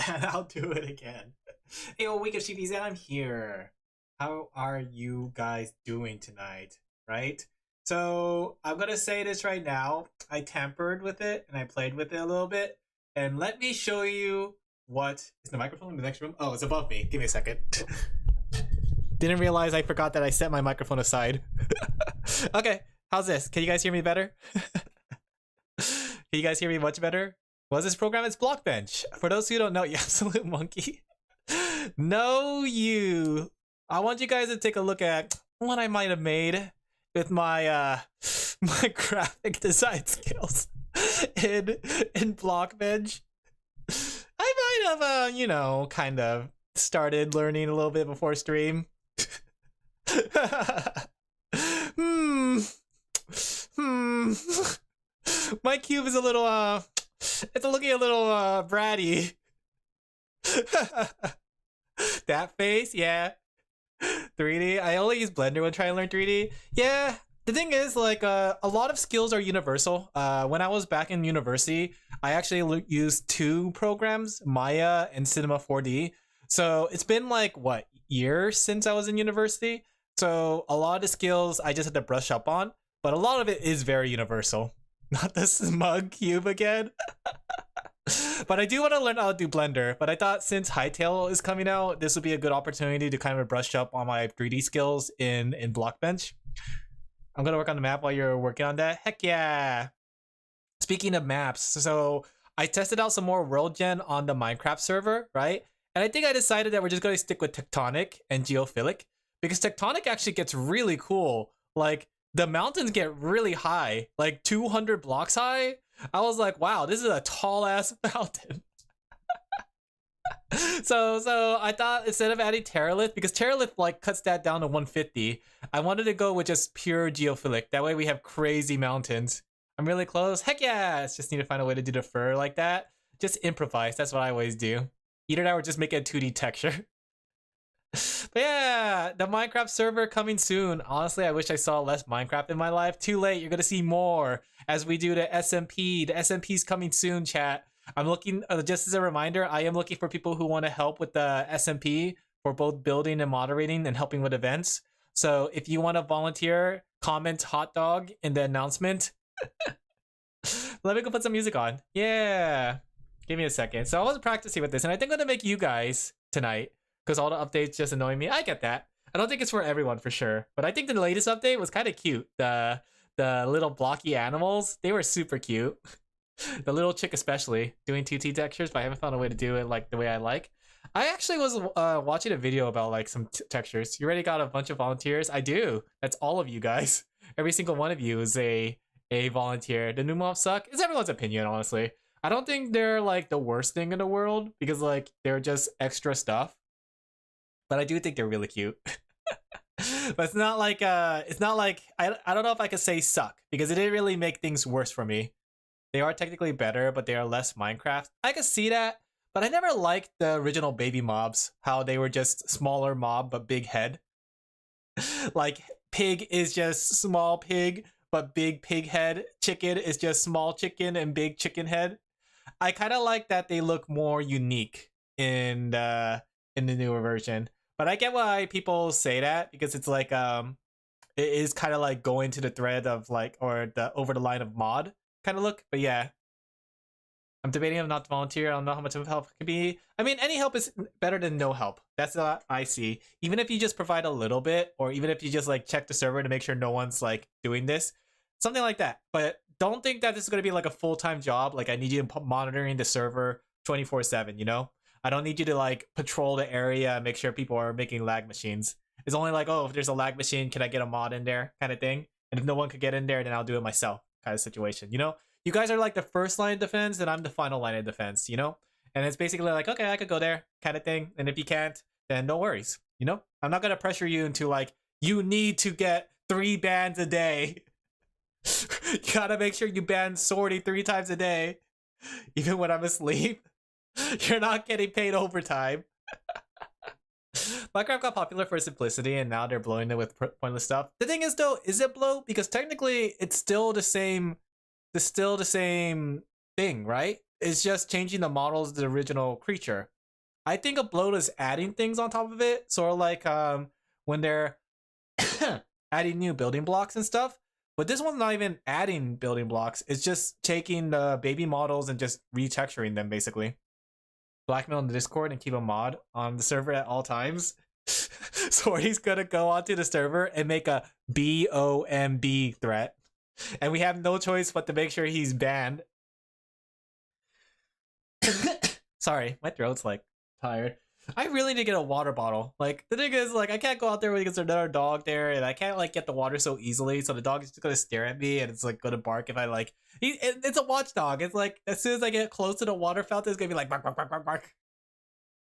and I'll do it again. Hey, Week of Sheepies, and I'm here. How are you guys doing tonight? Right? So, I'm gonna say this right now. I tampered with it and I played with it a little bit. And let me show you what. Is the microphone in the next room? Oh, it's above me. Give me a second. Didn't realize I forgot that I set my microphone aside. Okay, how's this? Can you guys hear me better? Can you guys hear me much better? What's this program? It's Blockbench. For those who don't know, you absolute monkey. No, you. I want you guys to take a look at what I might have made with my my graphic design skills in Blockbench. I might have you know, kind of started learning a little bit before stream. My cube is a little it's looking a little bratty. That face, yeah. 3D. I only use Blender when trying to learn 3D. Yeah, the thing is, like, a lot of skills are universal. When I was back in university, I actually used two programs, Maya and Cinema 4D. So it's been like, what, years since I was in university? So a lot of the skills I just had to brush up on, but a lot of it is very universal. Not the smug cube again. But I do want to learn how to do Blender. But I thought since Hytale is coming out, this would be a good opportunity to kind of brush up on my 3D skills in Blockbench. I'm going to work on the map while you're working on that. Heck yeah! Speaking of maps, so I tested out some more World Gen on the Minecraft server, right? And I think I decided that we're just going to stick with Tectonic and Geophilic. Because Tectonic actually gets really cool. Like, the mountains get really high, like 200 blocks high. I was like, wow, this is a tall ass mountain. So I thought instead of adding Terralith, because Terralith like cuts that down to 150, I wanted to go with just pure Geophilic. That way we have crazy mountains. I'm really close. Heck yeah! Just need to find a way to do the fur like that. Just improvise. That's what I always do. Either that or just make it a 2D texture. But yeah, the Minecraft server coming soon. Honestly, I wish I saw less Minecraft in my life. Too late, you're gonna see more as we do the SMP. The SMP's coming soon, chat. I'm looking, just as a reminder, I am looking for people who want to help with the SMP for both building and moderating and helping with events. So if you want to volunteer, comment hot dog in the announcement. Let me go put some music on. Yeah, give me a second. So I was practicing with this, and I think I'm gonna make you guys tonight, because all the updates just annoy me. I get that. I don't think it's for everyone for sure, but I think the latest update was kind of cute. The little blocky animals, they were super cute. The little chick especially, doing 2T textures, but I haven't found a way to do it like the way I like. I actually was watching a video about like some textures. You already got a bunch of volunteers? I do. That's all of you guys. Every single one of you is a volunteer. The new mobs suck? It's everyone's opinion, honestly. I don't think they're like the worst thing in the world, because like they're just extra stuff. But I do think they're really cute. But it's not like I don't know if I could say suck, because it didn't really make things worse for me. They are technically better, but they are less Minecraft. I could see that, but I never liked the original baby mobs, how they were just smaller mob but big head. Like pig is just small pig but big pig head. Chicken is just small chicken and big chicken head. I kind of like that they look more unique in the newer version. But I get why people say that, because it's like it is kind of like going to the thread of like, or the over the line of mod kind of look. But yeah, I'm debating on not to volunteer. I don't know how much of help it could be. I mean, any help is better than no help. That's what I see. Even if you just provide a little bit, or even if you just like check the server to make sure no one's like doing this, something like that. But don't think that this is going to be like a full-time job. Like I need you monitoring the server 24/7, you know? I don't need you to like patrol the area and make sure people are making lag machines. It's only like, oh, if there's a lag machine, can I get a mod in there kind of thing? And if no one could get in there, then I'll do it myself kind of situation, you know? You guys are like the first line of defense, and I'm the final line of defense, you know? And it's basically like, okay, I could go there kind of thing. And if you can't, then no worries, you know? I'm not going to pressure you into like, you need to get 3 bans a day. You gotta make sure you ban Sorty 3 times a day. Even when I'm asleep. You're not getting paid overtime. Minecraft got popular for simplicity, and now they're blowing it with pointless stuff. The thing is, though, is it blow? Because technically, it's still the same. It's still the same thing, right? It's just changing the models of the original creature. I think a bloat is adding things on top of it, sort of like when they're adding new building blocks and stuff. But this one's not even adding building blocks. It's just taking the baby models and just retexturing them, basically. Blackmail in the Discord and keep a mod on the server at all times. So he's gonna go onto the server and make a BOMB threat. And we have no choice but to make sure he's banned. Sorry, my throat's like tired. I really need to get a water bottle. Like, the thing is, like, I can't go out there because there's another dog there, and I can't, like, get the water so easily, so the dog is just gonna stare at me, and it's, like, gonna bark if I, like... It's a watchdog. It's, like, as soon as I get close to the water fountain, it's gonna be like, bark, bark, bark, bark, bark.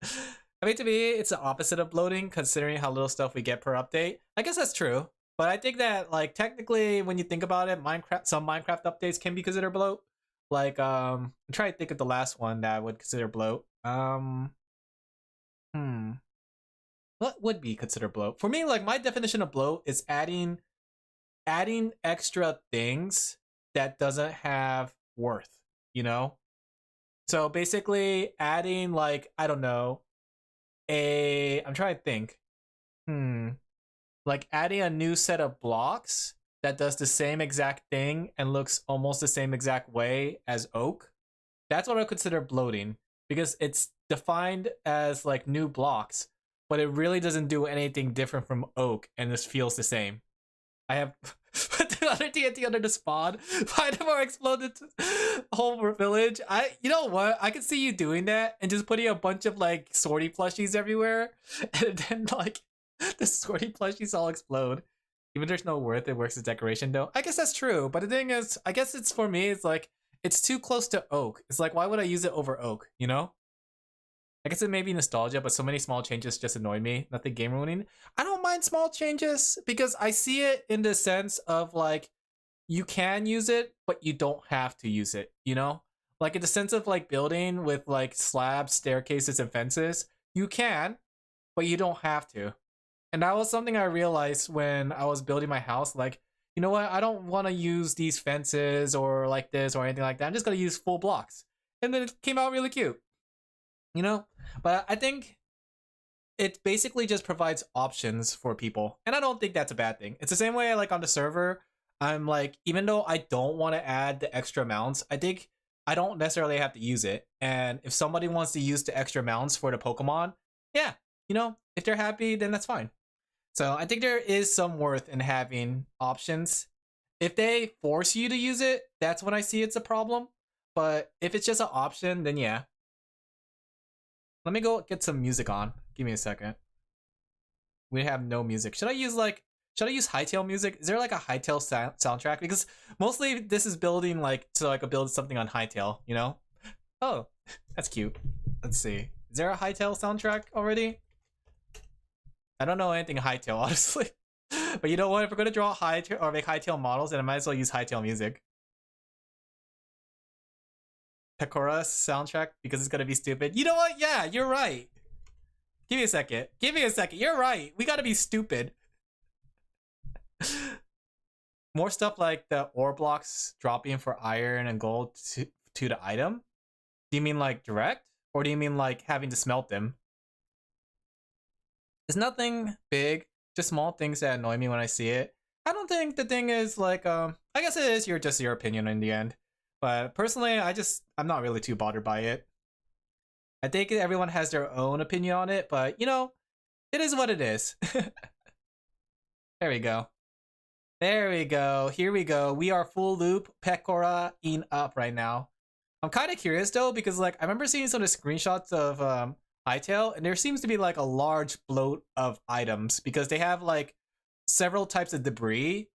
I mean, to me, it's the opposite of bloating, considering how little stuff we get per update. I guess that's true. But I think that, like, technically, when you think about it, some Minecraft updates can be considered bloat. Like, I'm trying to think of the last one that I would consider bloat. What would be considered bloat? For me, like, my definition of bloat is adding extra things that doesn't have worth, you know? So basically adding, like, I don't know, I'm trying to think. Like adding a new set of blocks that does the same exact thing and looks almost the same exact way as oak. That's what I consider bloating, because it's defined as like new blocks, but it really doesn't do anything different from oak and just feels the same. I have put the other TNT under the spawn, find them or exploded whole village. You know what? I could see you doing that and just putting a bunch of like sortie plushies everywhere, and then like the sortie plushies all explode. Even there's no worth, it works as decoration though. I guess that's true, but the thing is, I guess it's for me, it's like, it's too close to oak. It's like, why would I use it over oak, you know? I guess it may be nostalgia, but so many small changes just annoy me. Nothing game ruining. I don't mind small changes because I see it in the sense of like, you can use it, but you don't have to use it, you know? Like in the sense of like building with like slabs, staircases, and fences, you can, but you don't have to. And that was something I realized when I was building my house. Like, you know what? I don't want to use these fences or like this or anything like that. I'm just going to use full blocks. And then it came out really cute. You know? But I think it basically just provides options for people. And I don't think that's a bad thing. It's the same way like on the server. I'm like, even though I don't want to add the extra mounts, I think I don't necessarily have to use it. And if somebody wants to use the extra mounts for the Pokemon, yeah, you know, if they're happy, then that's fine. So I think there is some worth in having options. If they force you to use it, that's when I see it's a problem. But if it's just an option, then yeah. Let me go get some music on. Give me a second. We have no music. Should I use Hightail music? Is there like a Hightail soundtrack? Because mostly this is building like, so I could build something on Hightail, you know? Oh, that's cute. Let's see. Is there a Hightail soundtrack already? I don't know anything Hightail, honestly. But you know what? If we're gonna draw Hightail or make Hightail models, then I might as well use Hightail music. Pecora soundtrack, because it's gonna be stupid. You know what? Yeah, you're right. Give me a second. Give me a second. You're right. We gotta be stupid. More stuff like the ore blocks dropping for iron and gold to the item. Do you mean like direct? Or do you mean like having to smelt them? It's nothing big, just small things that annoy me when I see it. I don't think the thing is like, I guess it is just your opinion in the end. But personally, I'm not really too bothered by it. I think everyone has their own opinion on it, but you know, it is what it is. There we go. There we go. Here we go. We are full loop Pecora in up right now. I'm kind of curious though, because like I remember seeing some of the screenshots of Hightail, and there seems to be like a large bloat of items because they have like several types of debris,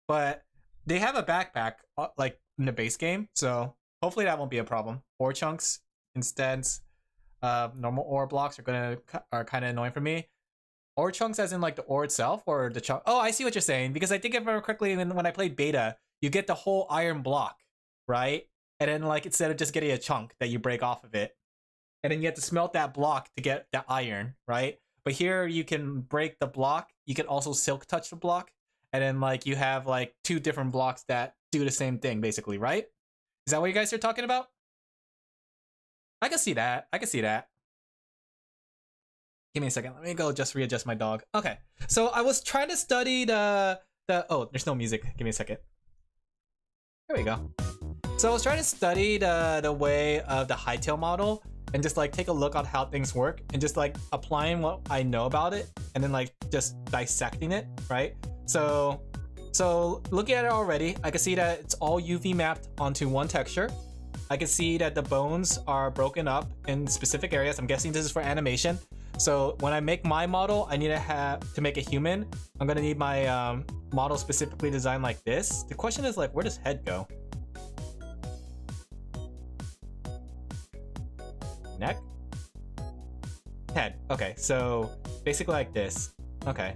but they have a backpack like in the base game, so hopefully that won't be a problem. Ore chunks instead, normal ore blocks are kind of annoying for me. Ore chunks as in like the ore itself, or the chunk? Oh, I see what you're saying, because I think if I remember correctly, when I played beta, you get the whole iron block, right? And then like instead of just getting a chunk that you break off of it, and then you have to smelt that block to get the iron, right? But here you can break the block. You can also silk touch the block. And then like you have like two different blocks that do the same thing basically, right? Is that what you guys are talking about? I can see that. I can see that. Give me a second. Let me go just readjust my dog. Okay. So I was trying to study the oh, there's no music. Give me a second. There we go. So I was trying to study the way of the hightail model and just like take a look on how things work and just like applying what I know about it and then like just dissecting it, right? So looking at it already, I can see that it's all UV mapped onto one texture. I can see that the bones are broken up in specific areas. I'm guessing this is for animation. So when I make my model, I need to make a human. I'm gonna need my model specifically designed like this. The question is like, where does head go? Neck? Head. Okay, so basically like this. Okay.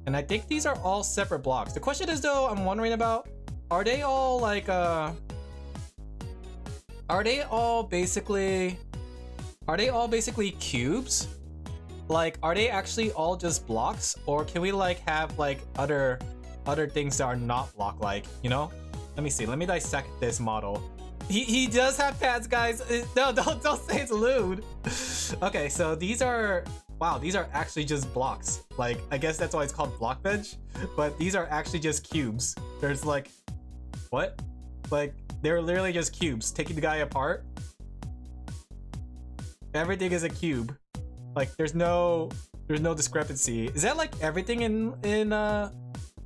And I think these are all separate blocks. The question is though, I'm wondering about, are they all like are they all basically cubes? Like, are they actually all just blocks, or can we like have like other things that are not block-like, you know? Let me see. Let me dissect this model. He does have pads, guys. No, don't say it's lewd. Okay, so these are, wow, these are actually just blocks. Like, I guess that's why it's called Blockbench, but these are actually just cubes. There's like, what? Like, they're literally just cubes. Taking the guy apart, everything is a cube. Like, there's no discrepancy. Is that like everything in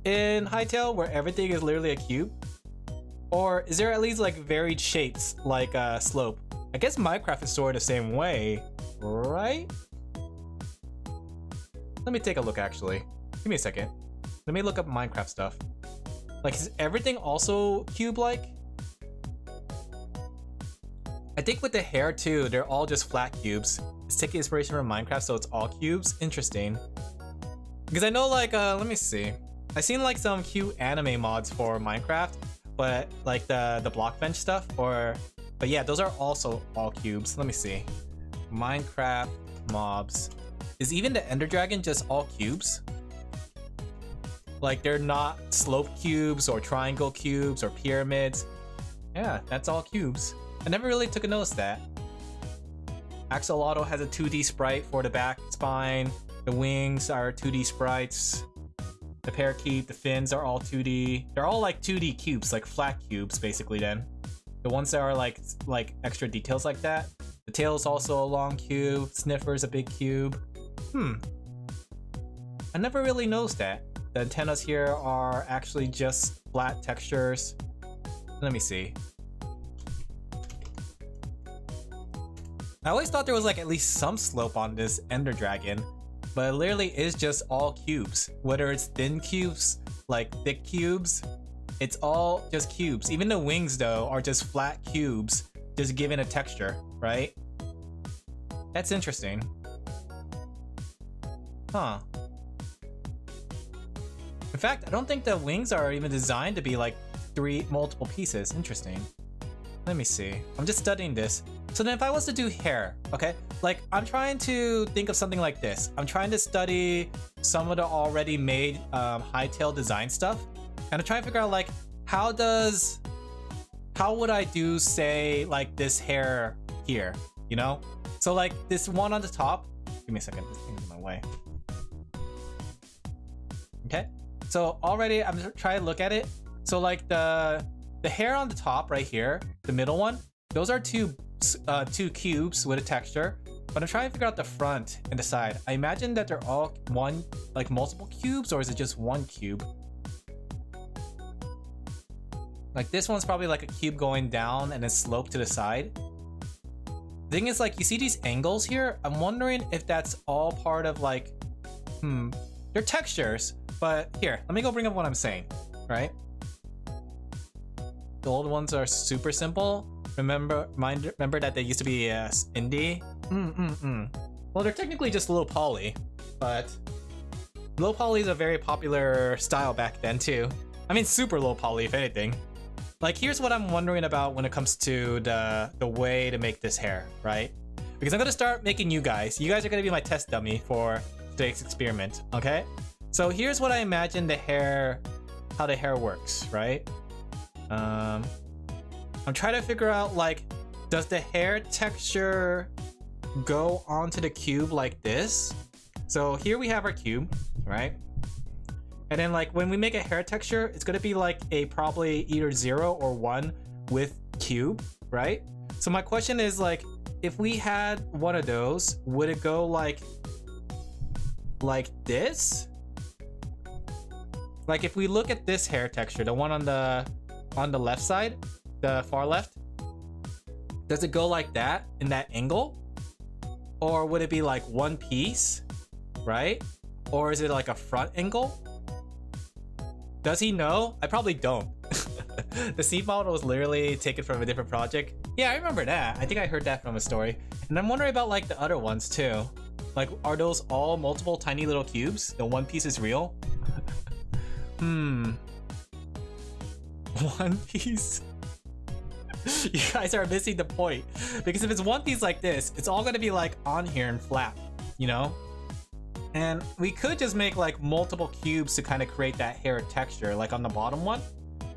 Hightail, where everything is literally a cube? Or is there at least like varied shapes, like slope? I guess Minecraft is sort of the same way, right? Let me take a look actually. Give me a second. Let me look up Minecraft stuff. Like, is everything also cube-like? I think with the hair too, they're all just flat cubes. It's taking inspiration from Minecraft, so it's all cubes. Interesting. Because I know like, let me see. I've seen like some cute anime mods for Minecraft, but like the Blockbench stuff, but yeah, those are also all cubes. Let me see. Minecraft mobs. Is even the Ender Dragon just all cubes? Like, they're not slope cubes or triangle cubes or pyramids. Yeah, that's all cubes. I never really took a notice of that. Axolotl has a 2D sprite for the back spine. The wings are 2D sprites. The parakeet, the fins are all 2D. They're all like 2D cubes, like flat cubes, basically then. The ones that are like extra details like that. The tail is also a long cube. Sniffer's a big cube. I never really noticed that. The antennas here are actually just flat textures. Let me see. I always thought there was like at least some slope on this Ender Dragon, but it literally is just all cubes. Whether it's thin cubes, like thick cubes, it's all just cubes. Even the wings though are just flat cubes, just given a texture, right? That's interesting. Huh. In fact, I don't think the wings are even designed to be like multiple pieces. Interesting. Let me see. I'm just studying this. So then if I was to do hair, okay? Like, I'm trying to think of something like this. I'm trying to study some of the already made hightail design stuff. And I'm trying to figure out like, how would I do, say, like this hair here, you know? So like this one on the top, give me a second, this thing's in my way. Okay, so already I'm trying to look at it. So like the hair on the top right here, the middle one, those are two cubes with a texture. But I'm trying to figure out the front and the side. I imagine that they're all like multiple cubes, or is it just one cube? Like this one's probably like a cube going down and then slope to the side. The thing is, like, you see these angles here? I'm wondering if that's all part of like, they're textures. But here, let me go bring up what I'm saying, right? The old ones are super simple. Remember that they used to be indie? Well, they're technically just low poly, but low poly is a very popular style back then too. I mean, super low poly, if anything. Like, here's what I'm wondering about when it comes to the way to make this hair, right? Because I'm gonna start making you guys. You guys are gonna be my test dummy for today's experiment, okay? So here's what I imagine how the hair works, right? I'm trying to figure out, like, does the hair texture go onto the cube like this. So here we have our cube, right? And then like when we make a hair texture, it's gonna be like a probably either 0 or 1 with cube, right? So my question is like, if we had one of those, would it go like this? Like if we look at this hair texture, the one on the left side, the far left, does it go like that in that angle? Or would it be like one piece, right? Or is it like a front angle? Does he know? I probably don't. The seed model was literally taken from a different project. Yeah, I remember that. I think I heard that from a story. And I'm wondering about like the other ones too. Like, are those all multiple tiny little cubes? The one piece is real? One piece? You guys are missing the point. Because if it's one piece like this, it's all gonna be like on here and flat, you know? And we could just make like multiple cubes to kind of create that hair texture. Like on the bottom one,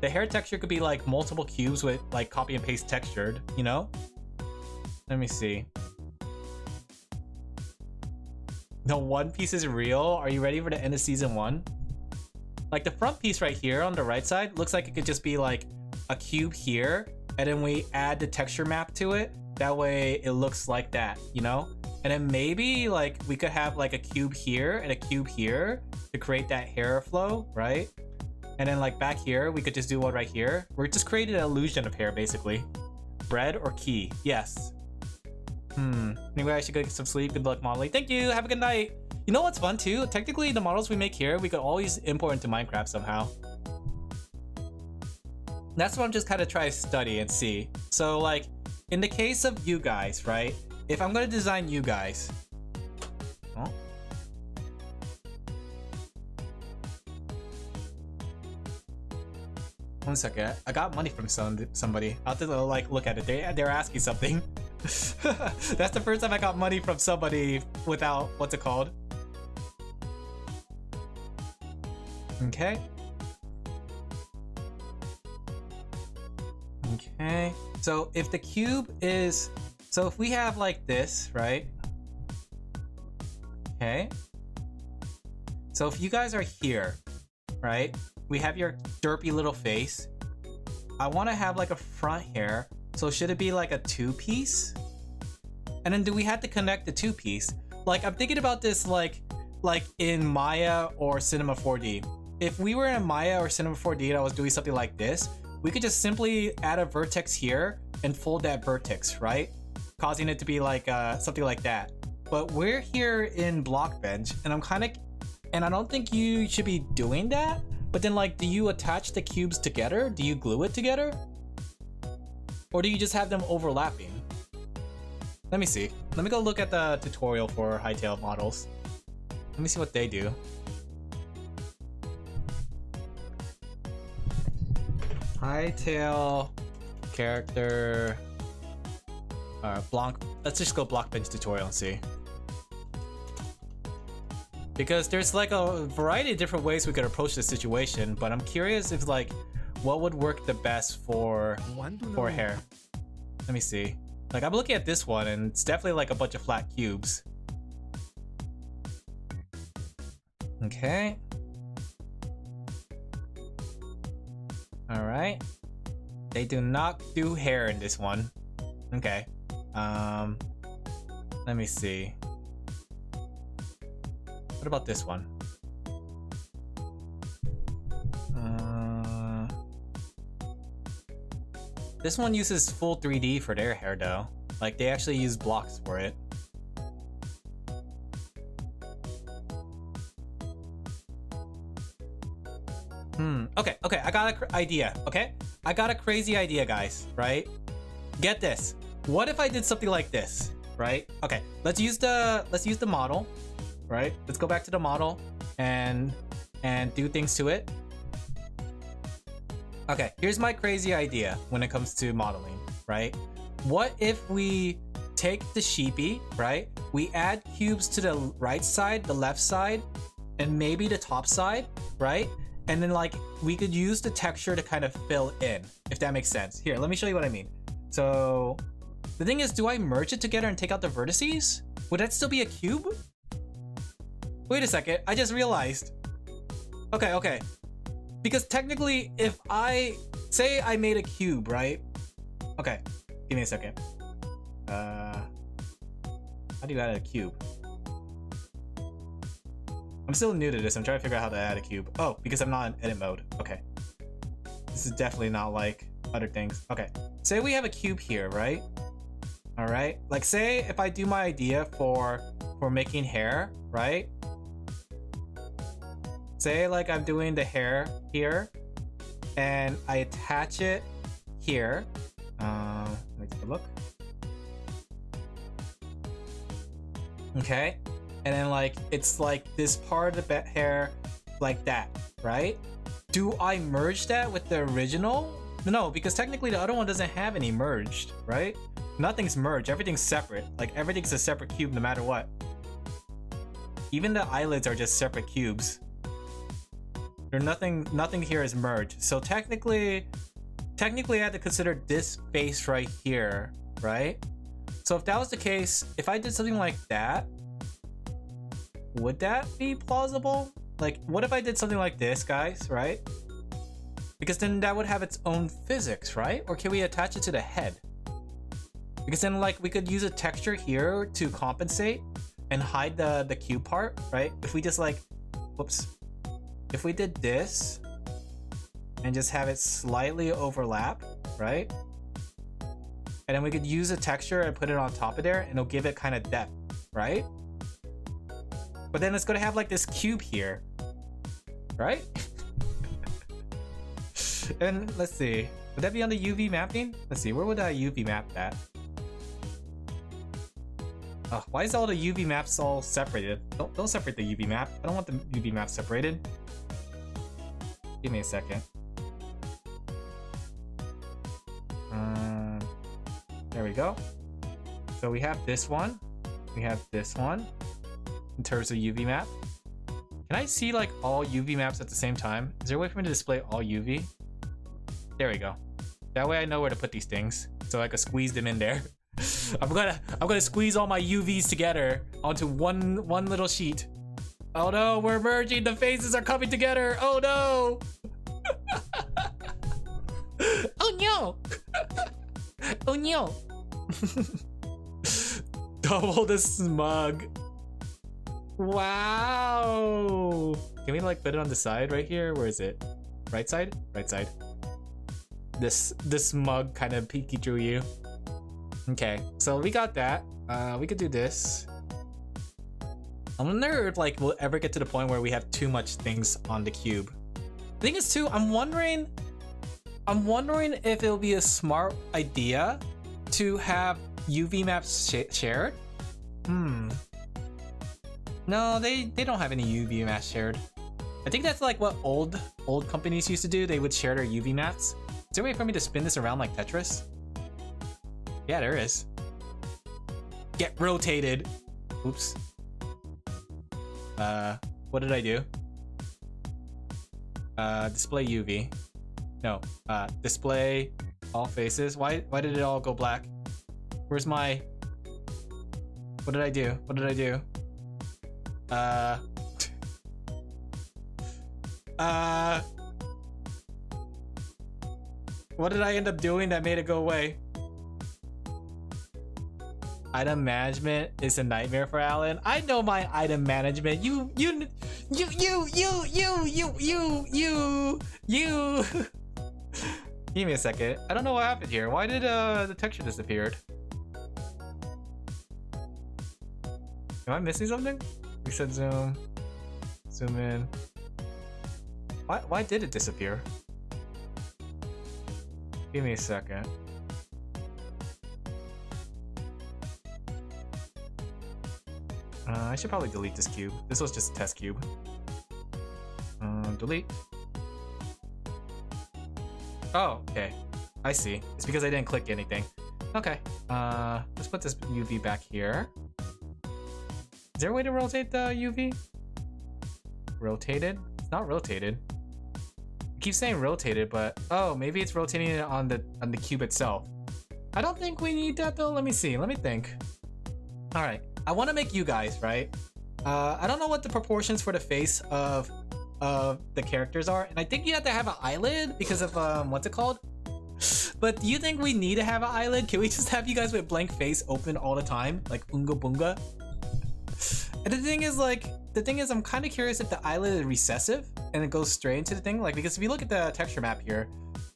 the hair texture could be like multiple cubes with like copy and paste textured, you know? Let me see. No, one piece is real. Are you ready for the end of season 1? Like the front piece right here on the right side looks like it could just be like a cube here, and then we add the texture map to it. That way it looks like that, you know? And then maybe like we could have like a cube here and a cube here to create that hair flow, right? And then like back here, we could just do one right here. We're just creating an illusion of hair basically. Bread or key? Yes. Maybe I should go get some sleep. Good luck modeling. Thank you. Have a good night. You know what's fun too? Technically the models we make here, we could always import into Minecraft somehow. That's what I'm just kind of trying to study and see. So like in the case of you guys, right? If I'm gonna design you guys, oh. One second, I got money from somebody. I'll have to like look at it. They're asking something. That's the first time I got money from somebody without, what's it called? Okay. Okay. So if the cube is, so if we have like this, right? Okay. So if you guys are here, right? We have your derpy little face. I want to have like a front hair. So should it be like a 2-piece? And then do we have to connect the 2-piece? Like I'm thinking about this like in Maya or Cinema 4D. If we were in Maya or Cinema 4D and I was doing something like this, we could just simply add a vertex here and fold that vertex, right? Causing it to be like something like that. But we're here in Blockbench and I don't think you should be doing that. But then like, do you attach the cubes together? Do you glue it together? Or do you just have them overlapping? Let me see. Let me go look at the tutorial for Hightail models. Let me see what they do. Hightail character let's just go Blockbench tutorial and see. Because there's like a variety of different ways we could approach this situation, but I'm curious if like what would work the best for hair. Let me see. Like I'm looking at this one and it's definitely like a bunch of flat cubes. Okay. All right. They do not do hair in this one. Okay. Let me see. What about this one? This one uses full 3D for their hair though. Like they actually use blocks for it. Okay, I got an idea, okay? I got a crazy idea, guys, right? Get this. What if I did something like this, right? Okay, let's use the model, right? Let's go back to the model and do things to it. Okay, here's my crazy idea when it comes to modeling, right? What if we take the sheepy, right? We add cubes to the right side, the left side, and maybe the top side, right? And then like we could use the texture to kind of fill in, if that makes sense. Here, let me show you what I mean. So The thing is, do I merge it together and take out the vertices? Would that still be a cube? Wait a second, I just realized. Okay. Because technically, if I say I made a cube, right? Okay, give me a second. How do you add a cube? I'm still new to this. I'm trying to figure out how to add a cube. Oh, because I'm not in edit mode. Okay. This is definitely not like other things. Okay. Say we have a cube here, right? All right. Like say if I do my idea for making hair, right? Say like I'm doing the hair here and I attach it here. Let me take a look. Okay. And then like it's like this part of the hair like that, right? Do I merge that with the original? No, because technically the other one doesn't have any merged, right? Nothing's merged, everything's separate. Like everything's a separate cube no matter what. Even the eyelids are just separate cubes. There's nothing here is merged. So technically I had to consider this face right here, right? So if that was the case, if I did something like that, would that be plausible? Like, what if I did something like this, guys, right? Because then that would have its own physics, right? Or can we attach it to the head? Because then, like, we could use a texture here to compensate and hide the cube part, right? If we just like, whoops. If we did this and just have it slightly overlap, right? And then we could use a texture and put it on top of there and it'll give it kind of depth, right? But then it's gonna have like this cube here, right? And let's see, would that be on the UV mapping? Let's see, where would I UV map that? Oh, why is all the UV maps all separated? Don't separate the UV map. I don't want the UV map separated. Give me a second. There we go. So we have this one. We have this one. In terms of UV map. Can I see like all UV maps at the same time? Is there a way for me to display all UV? There we go. That way I know where to put these things. So I can squeeze them in there. I'm gonna squeeze all my UVs together onto one little sheet. Oh no, we're merging, the faces are coming together. Oh no! Oh no! Oh no! Double the smug. Wow! Can we like put it on the side right here? Where is it? Right side? Right side. This smug kind of peeky through you. Okay, so we got that. We could do this. I wonder if like we'll ever get to the point where we have too much things on the cube. The thing is too, I'm wondering if it'll be a smart idea to have UV maps shared. No, they don't have any UV maps shared. I think that's like what old companies used to do. They would share their UV maps. Is there a way for me to spin this around like Tetris? Yeah, there is. Get rotated. Oops. What did I do? Display UV. No, display all faces. Why did it all go black? Where's my... What did I do? What did I do? What did I end up doing that made it go away? Item management is a nightmare for Alin. I know my item management. You. Give me a second. I don't know what happened here. Why did the texture disappeared? Am I missing something? Reset zoom. Zoom in. Why did it disappear? Give me a second. I should probably delete this cube. This was just a test cube. Delete. Oh, okay. I see. It's because I didn't click anything. Okay. Let's put this UV back here. Is there a way to rotate the UV? Rotated? It's not rotated. It keeps saying rotated, but oh, maybe it's rotating it on the cube itself. I don't think we need that though. Let me see. Let me think. All right. I want to make you guys, right? I don't know what the proportions for the face of the characters are, and I think you have to have an eyelid because of what's it called? But do you think we need to have an eyelid? Can we just have you guys with blank face open all the time, like Unga Bunga? And the thing is, I'm kind of curious if the eyelid is recessive and it goes straight into the thing, like, because if you look at the texture map here,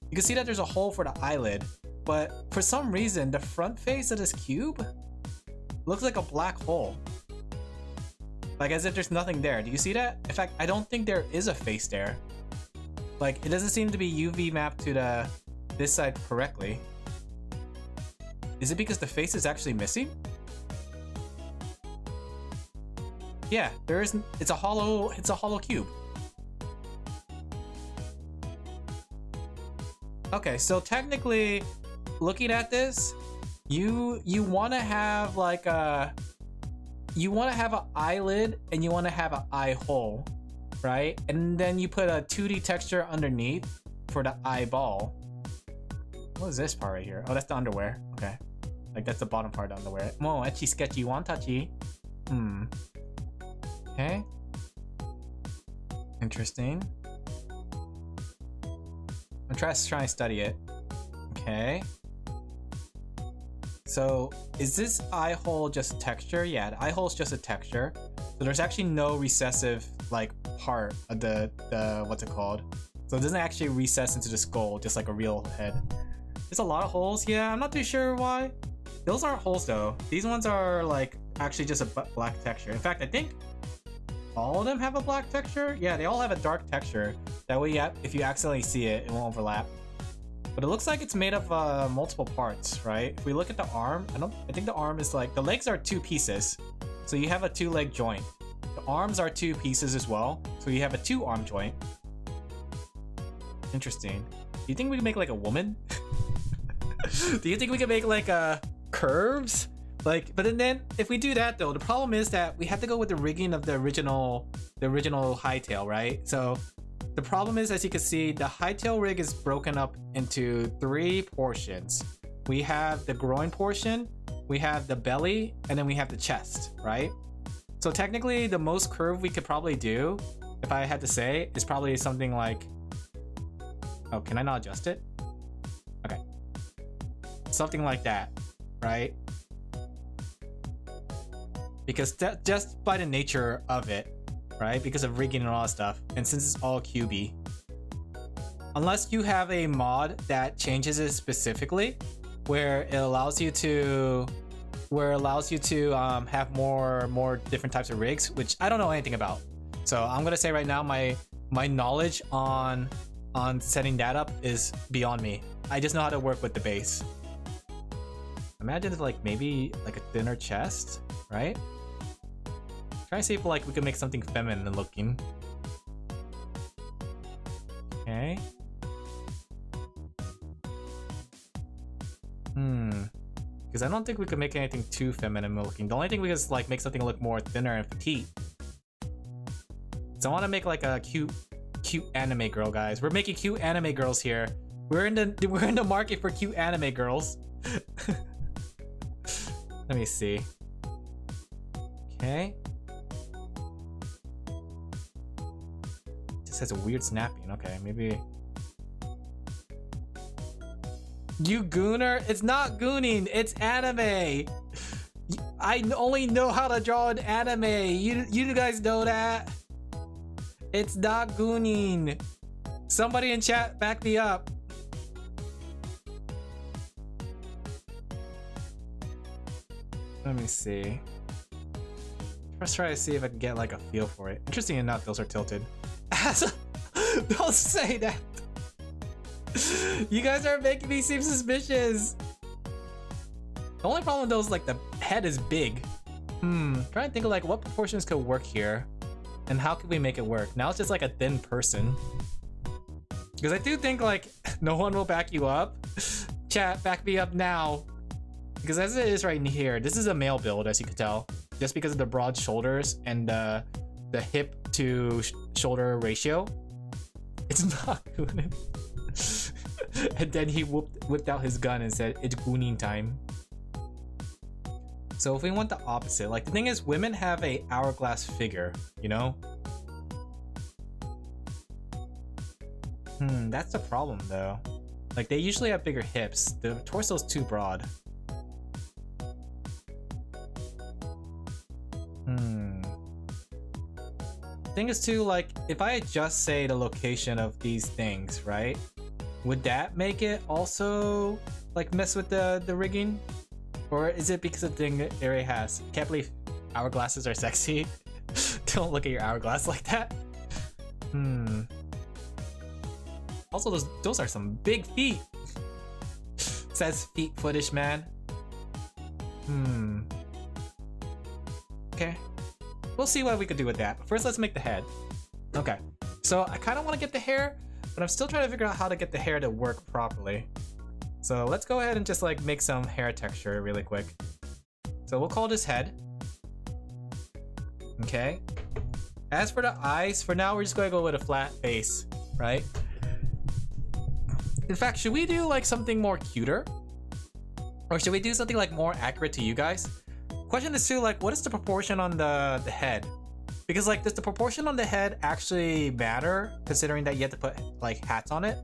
you can see that there's a hole for the eyelid, but for some reason the front face of this cube looks like a black hole, like as if there's nothing there. Do you see that? In fact, I don't think there is a face there. Like, it doesn't seem to be UV mapped to this side correctly. Is it because the face is actually missing? Yeah, there isn't. It's a hollow cube. Okay, so technically, looking at this, you want to have like an eyelid and you want to have an eye hole, right? And then you put a 2D texture underneath for the eyeball. What is this part right here? Oh, that's the underwear. Okay, like that's the bottom part of the underwear. Mo etchy sketchy one touchy. Okay. Interesting. I'm trying to study it. Okay. So is this eye hole just a texture? Yeah, the eye hole is just a texture. So there's actually no recessive like part of the what's it called? So it doesn't actually recess into the skull, just like a real head. There's a lot of holes. Yeah, I'm not too sure why. Those aren't holes though. These ones are like actually just a black texture. In fact, I think all of them have a black texture. Yeah, they all have a dark texture. That way, yeah, if you accidentally see it, it won't overlap. But it looks like it's made of multiple parts, right? If we look at the arm, I think the arm is like, the legs are 2 pieces. So you have a 2-leg joint. The arms are 2 pieces as well. So you have a 2-arm joint. Interesting. Do you think we can make like a woman? Do you think we can make like curves? Like, but then if we do that though, the problem is that we have to go with the rigging of the original hightail, right? So the problem is, as you can see, the hightail rig is broken up into 3 portions. We have the groin portion, we have the belly, and then we have the chest, right? So technically, the most curve we could probably do, if I had to say, is probably something like... Oh, can I not adjust it? Okay. Something like that, right? Because just by the nature of it, right? Because of rigging and all that stuff, and since it's all QB, unless you have a mod that changes it specifically, where it allows you to have more different types of rigs, which I don't know anything about. So I'm gonna say right now, my knowledge on setting that up is beyond me. I just know how to work with the base. Imagine if like maybe like a thinner chest, right? Try to see if like we can make something feminine looking. Okay. Because I don't think we could make anything too feminine looking. The only thing we can is like make something look more thinner and petite. So I want to make like a cute anime girl, guys. We're making cute anime girls here. We're in the market for cute anime girls. Let me see. Okay. Just has a weird snapping. Okay, maybe. You gooner? It's not gooning. It's anime. I only know how to draw an anime. You guys know that. It's not gooning. Somebody in chat back me up. Let me see. Let's try to see if I can get like a feel for it. Interesting enough, those are tilted. Don't say that. You guys are making me seem suspicious. The only problem though is like the head is big. Trying to think of like what proportions could work here, and how could we make it work? Now it's just like a thin person. Because I do think like no one will back you up. Chat, back me up now. Because as it is right in here, this is a male build, as you can tell, just because of the broad shoulders and the hip to shoulder ratio. It's not good. And then he whipped out his gun and said, "It's gooning time." So if we want the opposite, like the thing is, women have a hourglass figure, you know? That's the problem though. Like they usually have bigger hips. The torso's too broad. Thing is too, like if I adjust, say, the location of these things, right? Would that make it also like mess with the rigging? Or is it because of the thing it already has? Can't believe hourglasses are sexy. Don't look at your hourglass like that. Also, those are some big feet. Says feet footish man. Okay. We'll see what we could do with that. First, let's make the head. Okay. So I kind of want to get the hair, but I'm still trying to figure out how to get the hair to work properly. So let's go ahead and just like make some hair texture really quick. So we'll call this head. Okay. As for the eyes, for now we're just going to go with a flat face, right? In fact, should we do like something more cuter? Or should we do something like more accurate to you guys? Question is too, like, what is the proportion on the head? Because like, does the proportion on the head actually matter, considering that you have to put like hats on it?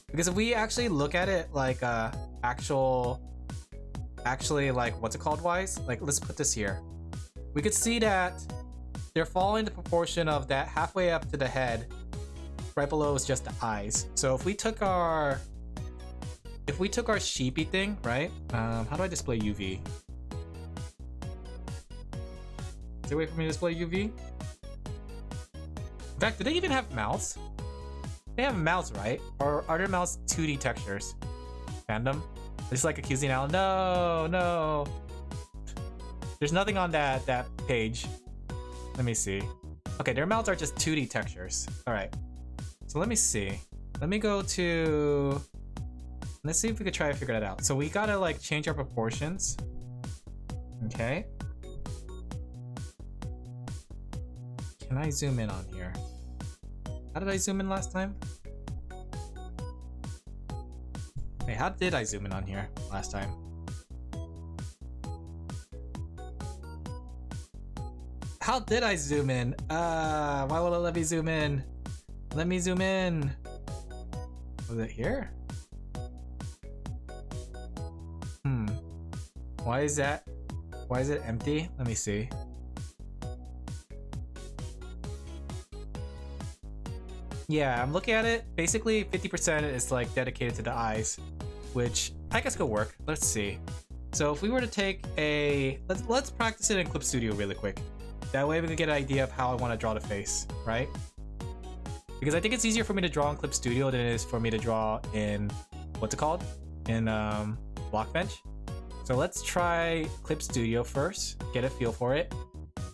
Because if we actually look at it like actually like, what's it called wise? Like, let's put this here. We could see that they're following the proportion of that halfway up to the head. Right below is just the eyes. So if we took our sheepy thing, right? How do I display UV? Is there a way for me to display UV? In fact, do they even have mouths? They have mouths, right? Or are their mouths 2D textures? Fandom? It's like accusing Alin. No. There's nothing on that page. Let me see. Okay, their mouths are just 2D textures. Alright. So let me see. Let me go to... Let's see if we could try to figure that out. So we gotta like change our proportions. Okay. Can I zoom in on here? How did I zoom in last time? Wait, how did I zoom in on here last time? How did I zoom in? Why won't it let me zoom in? Let me zoom in. Was it here? Why is that? Why is it empty? Let me see. Yeah, I'm looking at it. Basically, 50% is like dedicated to the eyes, which I guess could work. Let's see. So if we were to take a... Let's practice it in Clip Studio really quick. That way we can get an idea of how I want to draw the face, right? Because I think it's easier for me to draw in Clip Studio than it is for me to draw in... What's it called? In Blockbench. So let's try Clip Studio first. Get a feel for it.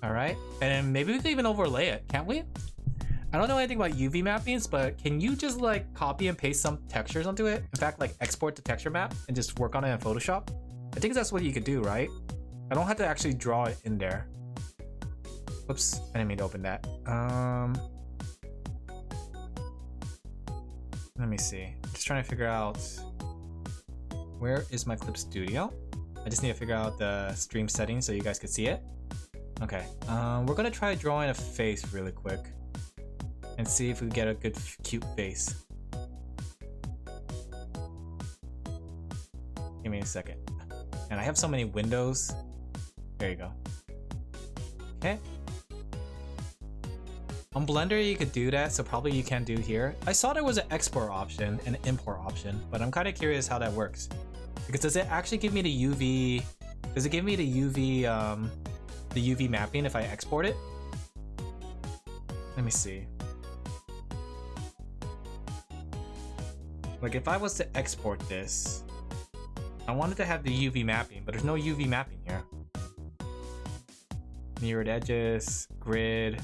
Alright. And maybe we can even overlay it, can't we? I don't know anything about UV mappings, but can you just like copy and paste some textures onto it? In fact, like export the texture map and just work on it in Photoshop? I think that's what you could do, right? I don't have to actually draw it in there. Whoops, I didn't mean to open that. Let me see. Just trying to figure out where is my Clip Studio. I just need to figure out the stream settings so you guys can see it. Okay, we're gonna try drawing a face really quick and see if we get a good cute face. Give me a second. And I have so many windows. There you go. Okay. On Blender you could do that, so probably you can do here. I saw there was an export option and an import option, but I'm kind of curious how that works. Because does it actually give me the UV... Does it give me the UV mapping if I export it? Let me see. Like if I was to export this, I wanted to have the UV mapping, but there's no UV mapping here. Mirrored edges, grid.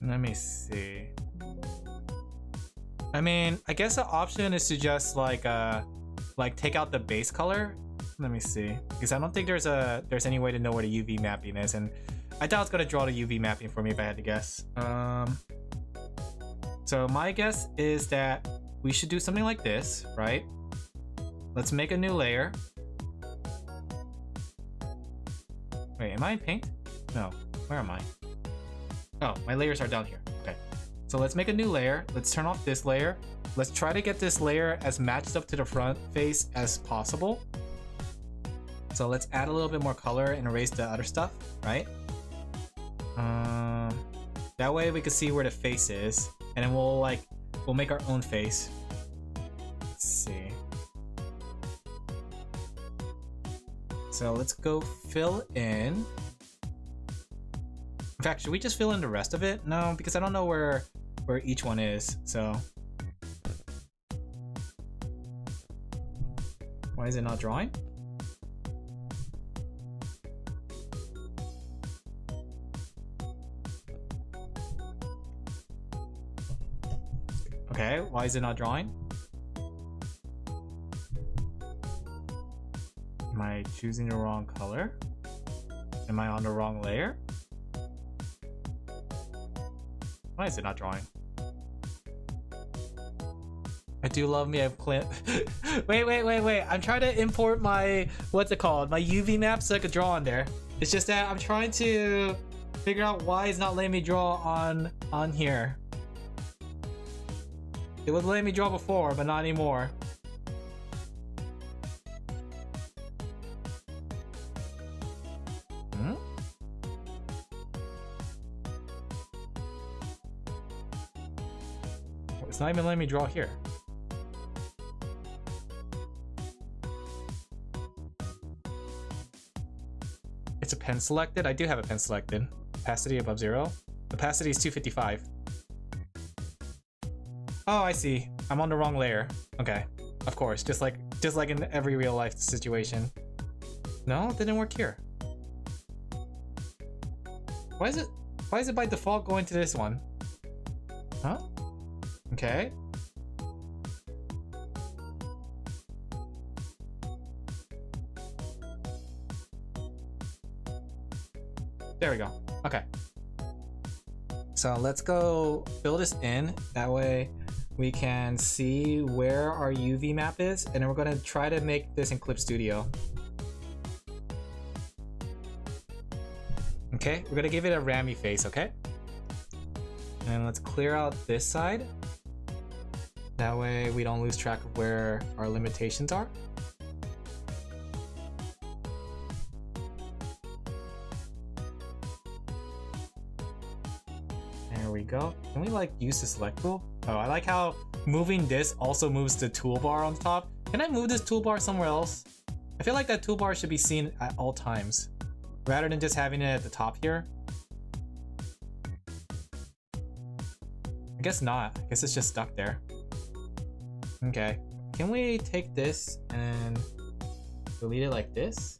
Let me see. I mean, I guess the option is to just like like take out the base color. Let me see, because I don't think there's any way to know where the UV mapping is, and I doubt it's gonna draw the UV mapping for me if I had to guess. So my guess is that we should do something like this, right? Let's make a new layer. Wait, am I in paint? No, where am I? Oh, my layers are down here. Okay, so let's make a new layer. Let's turn off this layer. Let's try to get this layer as matched up to the front face as possible. So let's add a little bit more color and erase the other stuff, right? That way we can see where the face is, and then we'll make our own face. Let's see. So let's go fill in. In fact, should we just fill in the rest of it? No, because I don't know where each one is, so. Why is it not drawing? Okay, why is it not drawing? Am I choosing the wrong color? Am I on the wrong layer? Why is it not drawing? I do love me a Clint. wait. I'm trying to import my, what's it called? My UV map so I could draw on there. It's just that I'm trying to figure out why it's not letting me draw on here. It was letting me draw before, but not anymore. It's not even letting me draw here. It's a pen selected? I do have a pen selected. Opacity above 0. Opacity is 255. Oh, I see. I'm on the wrong layer. Okay. Of course, just like in every real life situation. No, it didn't work here. Why is it by default going to this one? Huh? Okay. There we go. Okay. So let's go fill this in. That way we can see where our UV map is, and then we're gonna try to make this in Clip Studio. Okay, we're gonna give it a rammy face, okay? And let's clear out this side. That way we don't lose track of where our limitations are. There we go. Can we like use the select tool? Oh, I like how moving this also moves the toolbar on top. Can I move this toolbar somewhere else? I feel like that toolbar should be seen at all times, rather than just having it at the top here. I guess not. I guess it's just stuck there. Okay. Can we take this and delete it like this?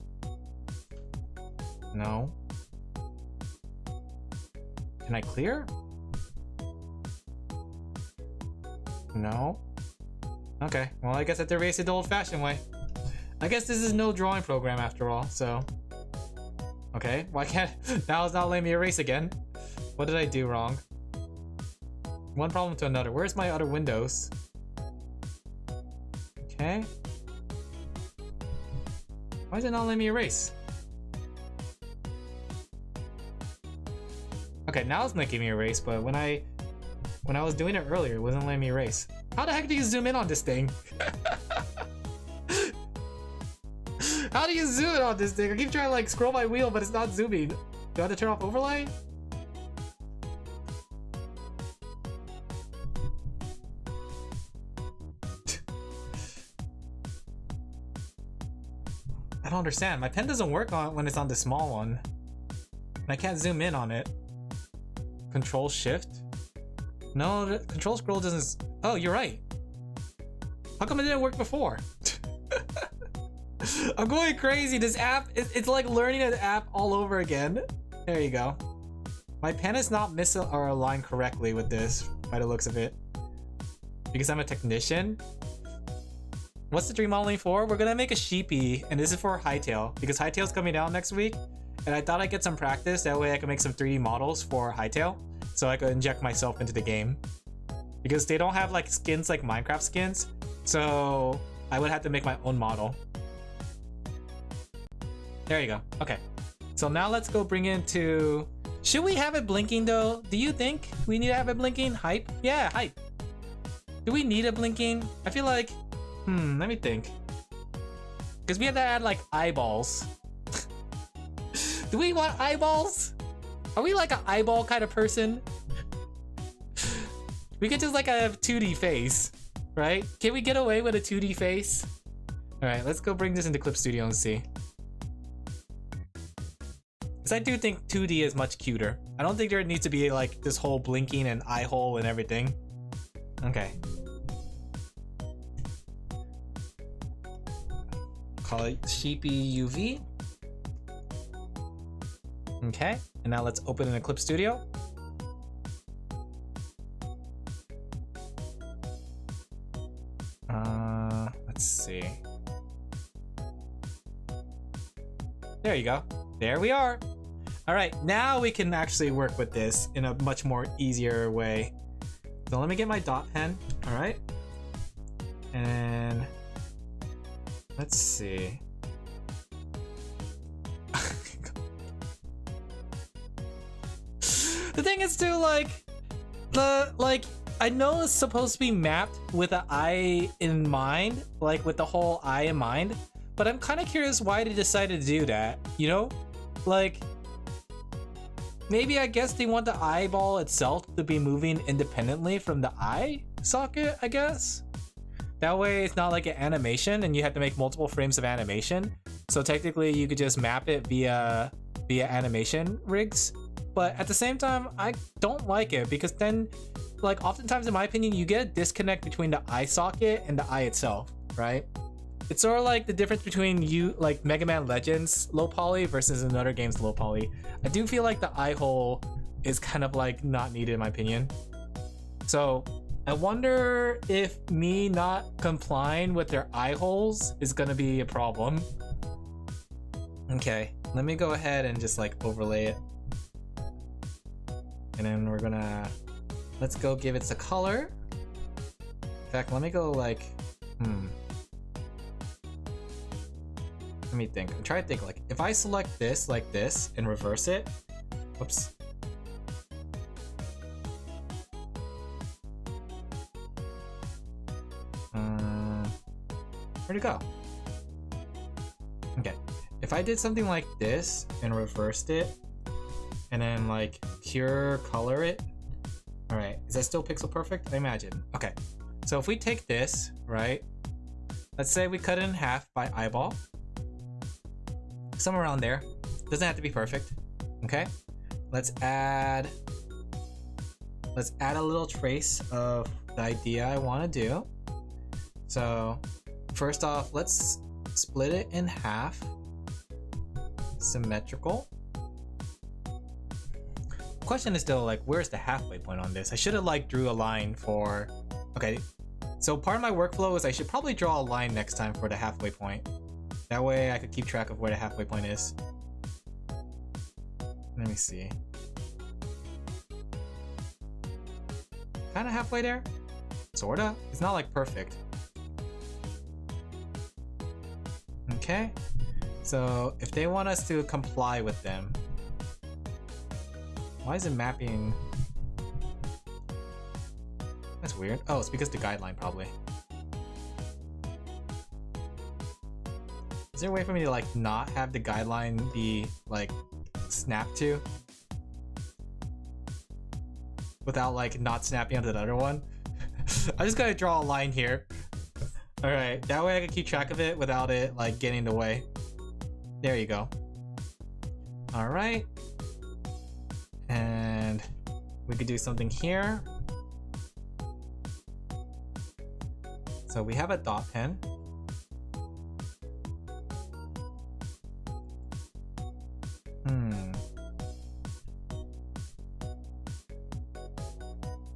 No. Can I clear? No. Okay. Well, I guess I have to erase it the old-fashioned way. I guess this is no drawing program after all, so. Okay. Why can't... Now it's not letting me erase again. What did I do wrong? One problem to another. Where's my other windows? Okay. Why is it not letting me erase? Okay, now it's making me erase, but when I was doing it earlier, it wasn't letting me erase. How the heck do you zoom in on this thing? How do you zoom in on this thing? I keep trying to like scroll my wheel, but it's not zooming. Do I have to turn off overlay? I don't understand. My pen doesn't work on when it's on the small one. And I can't zoom in on it. Control Shift? No, the Control Scroll doesn't... Oh, you're right. How come it didn't work before? I'm going crazy. This app, it's like learning an app all over again. There you go. My pen is not or aligned correctly with this, by the looks of it. Because I'm a technician? What's the 3D modeling for? We're gonna make a sheepy, and this is for Hightail because Hightail's coming down next week, and I thought I'd get some practice. That way I can make some 3D models for Hightail, so I could inject myself into the game. Because they don't have like skins like Minecraft skins, so I would have to make my own model. There you go. Okay. So now let's go bring into... Should we have it blinking though? Do you think we need to have it blinking? Hype? Yeah, hype. Do we need it blinking? I feel like... let me think. Because we have to add like eyeballs. Do we want eyeballs? Are we like an eyeball kind of person? We could just like a 2D face, right? Can we get away with a 2D face? All right, let's go bring this into Clip Studio and see. Because I do think 2D is much cuter. I don't think there needs to be like this whole blinking and eye hole and everything. Okay. Call it Sheepy UV. Okay, and now let's open in a Clip Studio. Let's see. There you go. There we are. All right, now we can actually work with this in a much more easier way. So let me get my dot pen. All right. And let's see. The thing is too, like, I know it's supposed to be mapped with an eye in mind, like with the whole eye in mind, but I'm kind of curious why they decided to do that, you know? Like, maybe I guess they want the eyeball itself to be moving independently from the eye socket, I guess? That way it's not like an animation and you have to make multiple frames of animation. So technically you could just map it via animation rigs. But at the same time, I don't like it because then, like, oftentimes in my opinion, you get a disconnect between the eye socket and the eye itself, right? It's sort of like the difference between like Mega Man Legends low poly versus another game's low poly. I do feel like the eye hole is kind of like not needed in my opinion. So I wonder if me not complying with their eye holes is gonna be a problem. Okay, let me go ahead and just like overlay it. And then we're gonna, let's go give it a color. In fact, let me go like, let me think. I'm trying to think, like, if I select this like this and reverse it, whoops. Where'd it go? Okay, if I did something like this and reversed it, and then like pure color it. All right, is that still pixel perfect? I imagine. Okay, so if we take this, right? Let's say we cut it in half by eyeball. Somewhere around there. Doesn't have to be perfect. Okay, let's add a little trace of the idea I want to do. So first off, let's split it in half. Symmetrical. Question is still like, where's the halfway point on this? I should have like drew a line for... Okay, so part of my workflow is I should probably draw a line next time for the halfway point. That way I could keep track of where the halfway point is. Let me see. Kind of halfway there? Sorta. It's not like perfect. Okay, so if they want us to comply with them, why is it mapping? That's weird. Oh, it's because the guideline probably. Is there a way for me to like not have the guideline be like snapped to? Without like not snapping onto the other one? I'm just gonna draw a line here. Alright, that way I can keep track of it without it like getting in the way. There you go. Alright. And we could do something here. So we have a dot pen.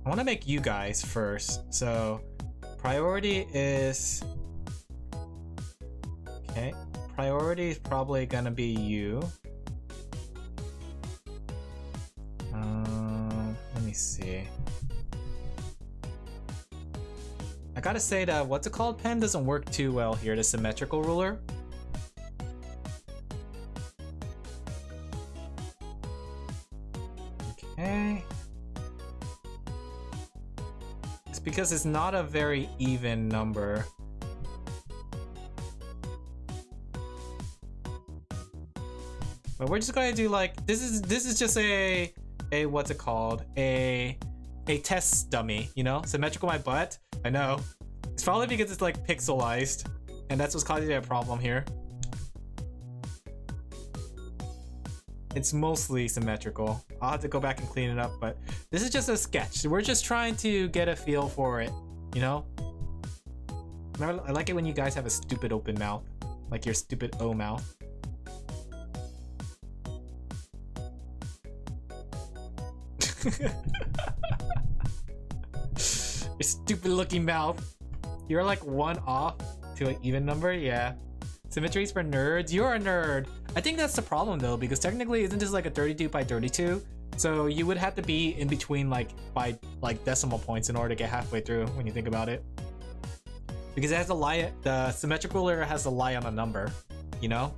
I want to make you guys first. So priority is Okay, priority is probably gonna be you. Let me see. I gotta say that what's it called pen doesn't work too well here, the symmetrical ruler. Okay. It's because it's not a very even number. But we're just gonna do like this is just a what's it called? A test dummy, you know? Symmetrical my butt. I know. It's probably because it's like pixelized, and that's what's causing a problem here. It's mostly symmetrical. I'll have to go back and clean it up, but this is just a sketch. We're just trying to get a feel for it, you know? I like it when you guys have a stupid open mouth, like your stupid O mouth. Your stupid looking mouth. You're like one off to an even number, yeah. Symmetries for nerds. You're a nerd. I think that's the problem though, because technically isn't this like a 32 by 32? So you would have to be in between like by like decimal points in order to get halfway through when you think about it. Because it has to lie, the symmetrical ruler has to lie on a number, you know?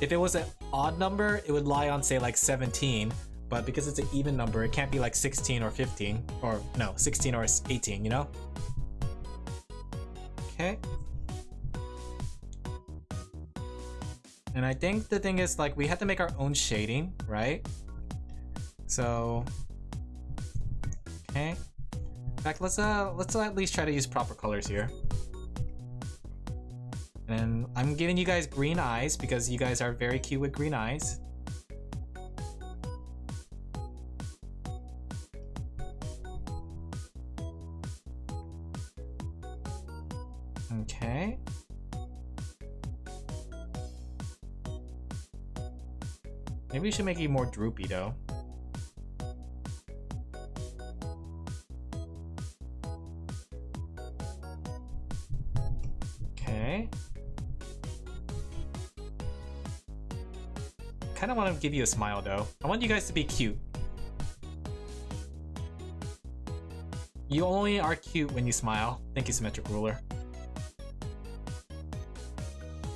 If it was an odd number, it would lie on say like 17. But because it's an even number, it can't be like 16 or 15, or no, 16 or 18, you know? Okay. And I think the thing is like we have to make our own shading, right? So, okay. In fact, let's at least try to use proper colors here. And I'm giving you guys green eyes because you guys are very cute with green eyes. Okay. Maybe we should make it more droopy though. Okay. Kind of want to give you a smile though. I want you guys to be cute. You only are cute when you smile. Thank you, Symmetric Ruler.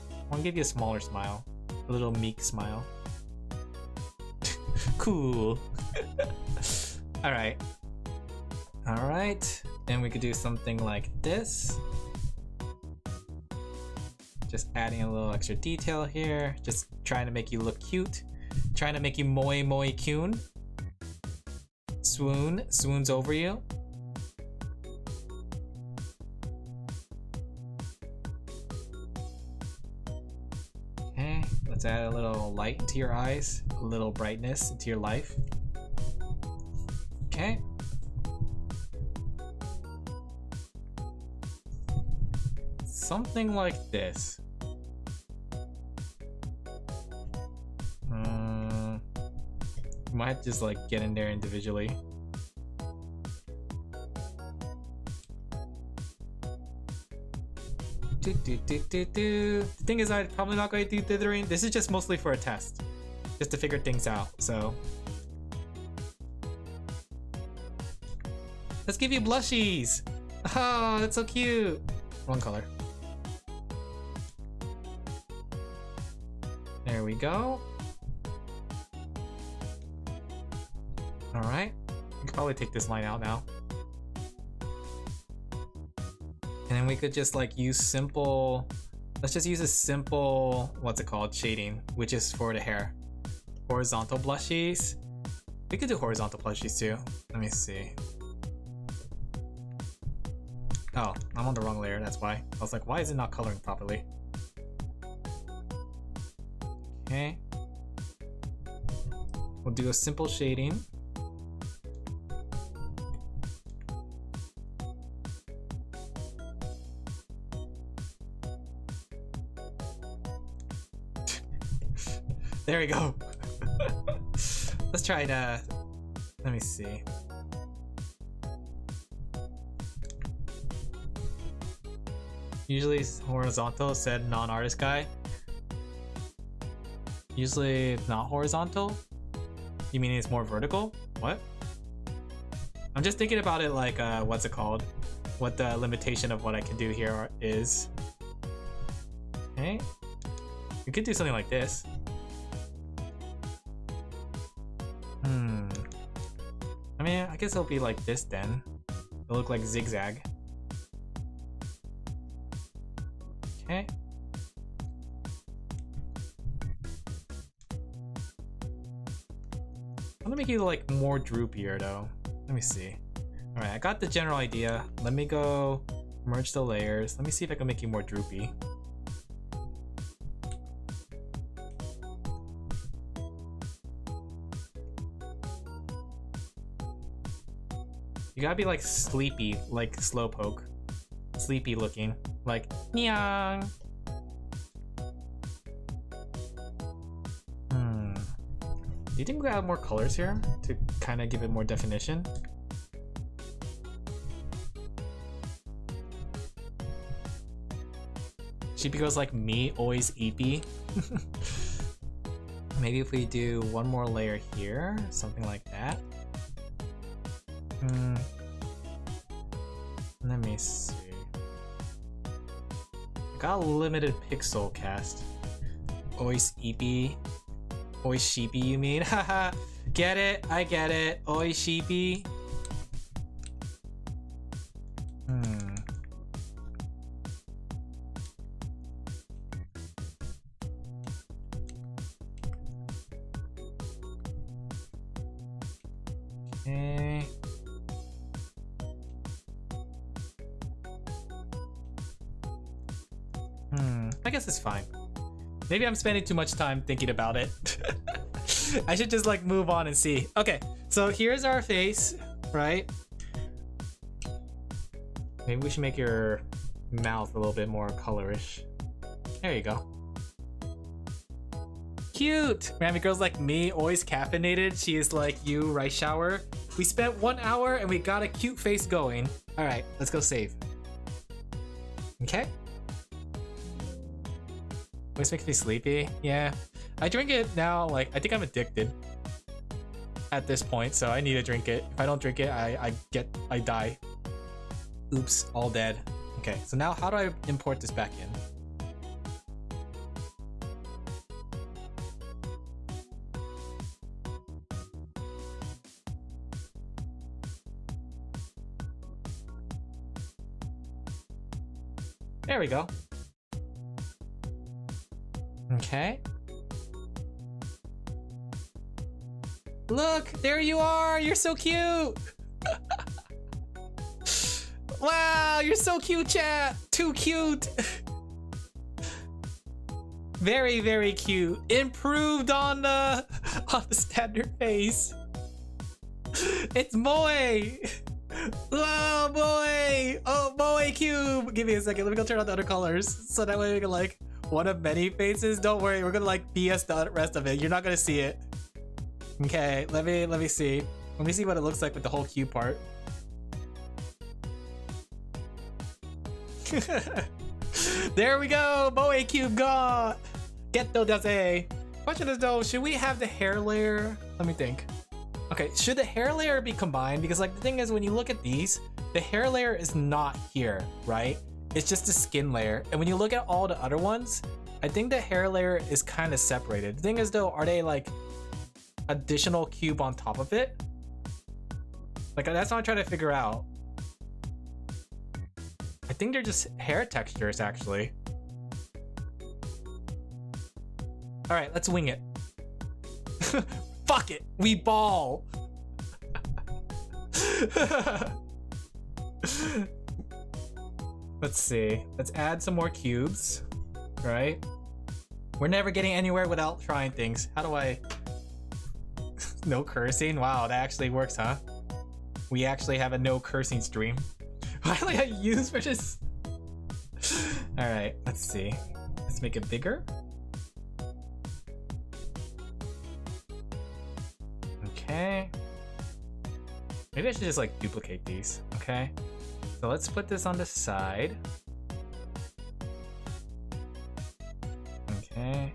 I want to give you a smaller smile. A little meek smile. Cool. Alright. Alright. And we could do something like this. Just adding a little extra detail here. Just trying to make you look cute. Trying to make you moi cute. Swoons over you. Okay, let's add a little light into your eyes, a little brightness into your life. Okay. Something like this. Might just like get in there individually. The thing is, I'm probably not going to do dithering. This is just mostly for a test, just to figure things out. So let's give you blushies. Oh, that's so cute. Wrong color. There we go. All right, we could probably take this line out now. And then we could just like use simple, let's just use a simple, what's it called, shading, which is for the hair. Horizontal blushies. We could do horizontal blushies too. Let me see. Oh, I'm on the wrong layer, that's why. I was like, why is it not coloring properly? Okay. We'll do a simple shading. There we go. Let's try to, let me see. Usually horizontal said non-artist guy. Usually it's not horizontal? You mean it's more vertical? What? I'm just thinking about it like, what's it called? What the limitation of what I can do here is. Okay. We could do something like this. I mean, I guess it'll be like this then. It'll look like zigzag. Okay. I'm gonna make you like more droopier though. Let me see. Alright, I got the general idea. Let me go merge the layers. Let me see if I can make you more droopy. You gotta be like sleepy, like Slowpoke. Sleepy looking. Like, nyang. Do you think we add more colors here to kind of give it more definition? Sheepy goes like me, always eepy. Maybe if we do one more layer here, something like that. Let me see. I got a limited pixel cast. Always eepy. Oi sheepy, you mean? Haha, get it? I get it. Oi sheepy. Okay. I guess it's fine. Maybe I'm spending too much time thinking about it. I should just like move on and see. Okay, so here's our face, right? Maybe we should make your mouth a little bit more colorish. There you go. Cute! Rami girls like me, always caffeinated. She is like you, rice shower. We spent 1 hour and we got a cute face going. All right, let's go save. Okay. Always makes me sleepy. Yeah, I drink it now. Like, I think I'm addicted at this point, so I need to drink it. If I don't drink it, I die. Oops, all dead. Okay, so now how do I import this back in? There we go. Okay. Look, there you are. You're so cute. Wow, you're so cute, chat. Too cute. Very, very cute. Improved on the standard face. It's Moe. Whoa, boy. Oh, Moe cube. Give me a second. Let me go turn on the other colors so that way we can like one of many faces. Don't worry, we're gonna like BS the rest of it. You're not gonna see it. Okay, let me see. Let me see what it looks like with the whole cube part. There we go. Moe cube got. Getto daze. Question is though, should we have the hair layer? Let me think. Okay, should the hair layer be combined? Because like the thing is, when you look at these, the hair layer is not here, right? It's just a skin layer. And when you look at all the other ones, I think the hair layer is kind of separated. The thing is though, are they like additional cube on top of it? Like that's what I'm trying to figure out. I think they're just hair textures actually. All right, let's wing it. Fuck it, we ball. Let's see. Let's add some more cubes, right? We're never getting anywhere without trying things. How do I... No cursing? Wow, that actually works, huh? We actually have a no cursing stream. Finally, I use for this. All right, let's see. Let's make it bigger. Okay. Maybe I should just like duplicate these, okay? So let's put this on the side. Okay.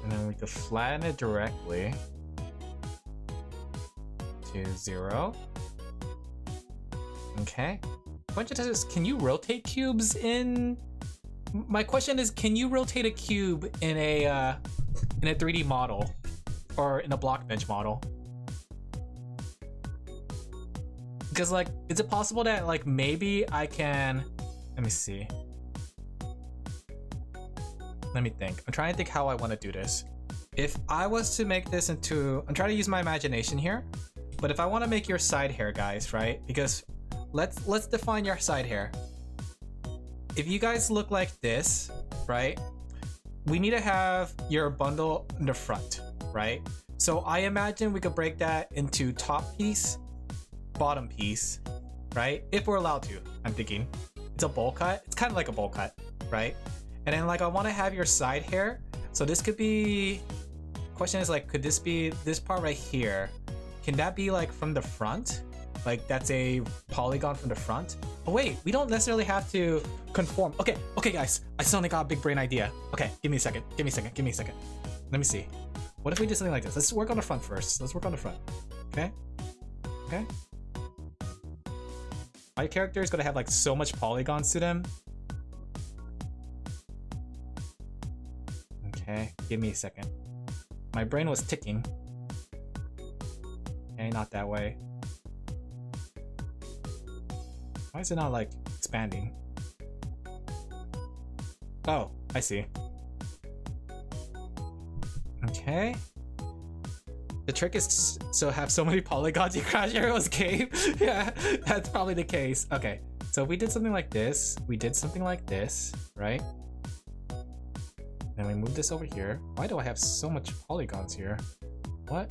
And then we could flatten it directly to 0. Okay. Question is, can you rotate cubes in? My question is, can you rotate a cube in a 3D model or in a Blockbench model? Because like, is it possible that like maybe I can? Let me see. Let me think. I'm trying to think how I want to do this. If I was to make this into, I'm trying to use my imagination here, but if I want to make your side hair, guys, right? Because let's define your side hair. If you guys look like this, right? We need to have your bundle in the front, right? So I imagine we could break that into top piece, bottom piece, right? If we're allowed to, I'm thinking. It's a bowl cut. It's kind of like a bowl cut, right? And then like I want to have your side hair. So this could be, question is like, could this be this part right here? Can that be like from the front? Like that's a polygon from the front? Oh wait, we don't necessarily have to conform. Okay, guys, I suddenly got a big brain idea. Okay, give me a second. Let me see. What if we did something like this? Let's work on the front first. Let's work on the front. Okay. My character is gonna have like so much polygons to them. Okay, give me a second. My brain was ticking. Okay, not that way. Why is it not like expanding? Oh, I see. Okay. The trick is to have so many polygons you crash Arrow's game. Yeah, that's probably the case. Okay, so if we did something like this, we did something like this, right? Then we move this over here. Why do I have so much polygons here? What?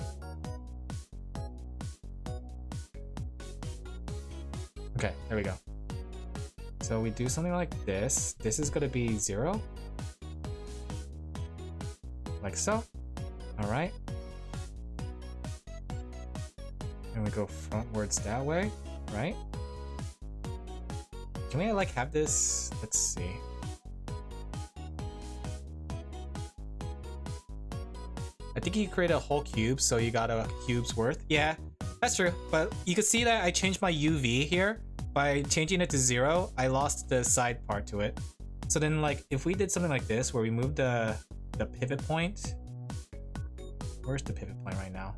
Okay, there we go. So we do something like this. This is gonna be 0. Like so. All right. And we go frontwards that way, right? Can we like have this? Let's see. I think you create a whole cube, so you got a cube's worth. Yeah, that's true. But you can see that I changed my UV here. By changing it to 0, I lost the side part to it. So then like, if we did something like this, where we moved the pivot point. Where's the pivot point right now?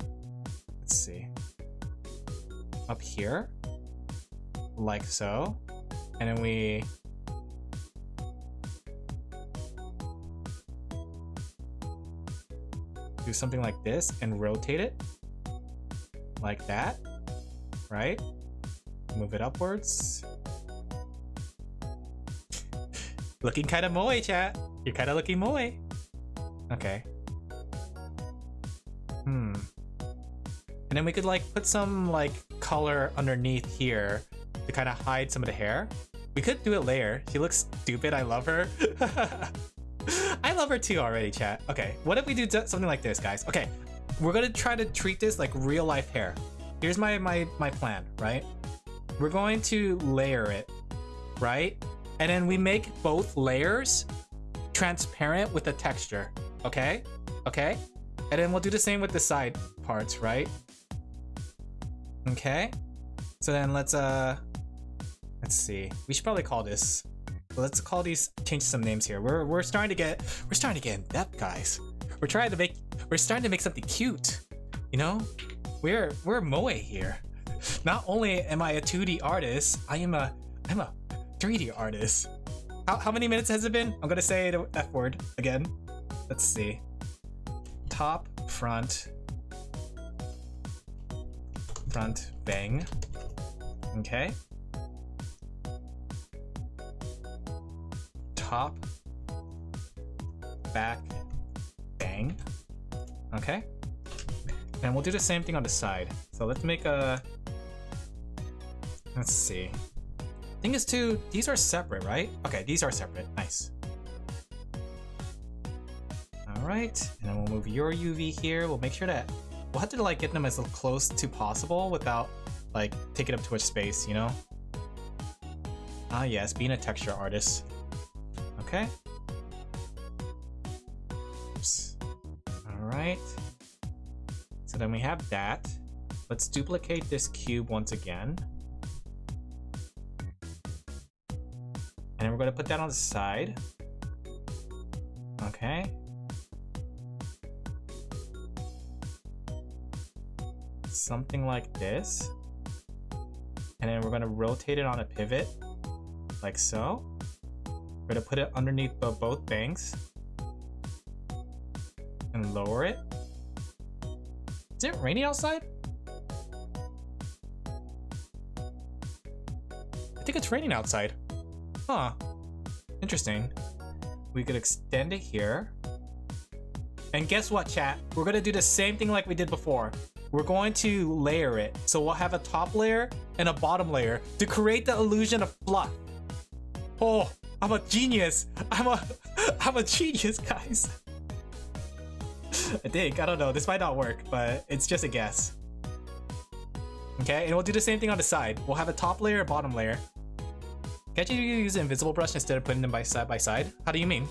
Let's see. Up here. Like so. And then we... do something like this and rotate it. Like that. Right? Move it upwards. Looking kind of moe, chat. You're kind of looking moe. Okay. And then we could like put some like color underneath here to kind of hide some of the hair. We could do it later. She looks stupid. I love her. I love her too already, chat. Okay, what if we do something like this, guys? Okay, we're gonna try to treat this like real life hair. Here's my plan, right? We're going to layer it, right? And then we make both layers transparent with the texture, okay? Okay? And then we'll do the same with the side parts, right? Okay? So then let's see. We should probably call this. Let's call these, change some names here. We're starting to get in depth, guys. We're starting to make something cute. You know? We're moe here. Not only am I a 2D artist, I'm a 3D artist. How many minutes has it been? I'm gonna say the F word again. Let's see. Top, front, bang. Okay. Top, back, bang. Okay. And we'll do the same thing on the side. So let's make a... Let's see. Thing is too, these are separate, right? Okay, these are separate. Nice. Alright, and then we'll move your UV here. We'll make sure that... We'll have to like get them as close to possible without like taking up too much space, you know? Ah yes, being a texture artist. Okay. Oops. right. So then we have that. Let's duplicate this cube once again. And then we're going to put that on the side. Okay. Something like this. And then we're going to rotate it on a pivot, like so. We're going to put it underneath both banks. And lower it. Is it raining outside? I think it's raining outside. Huh. Interesting. We could extend it here. And guess what, chat? We're gonna do the same thing like we did before. We're going to layer it. So we'll have a top layer and a bottom layer to create the illusion of fluff. Oh, I'm a genius. I'm a genius, guys. I think. I don't know. This might not work, but it's just a guess. Okay, and we'll do the same thing on the side. We'll have a top layer, a bottom layer. Can't you use an invisible brush instead of putting them by side? How do you mean?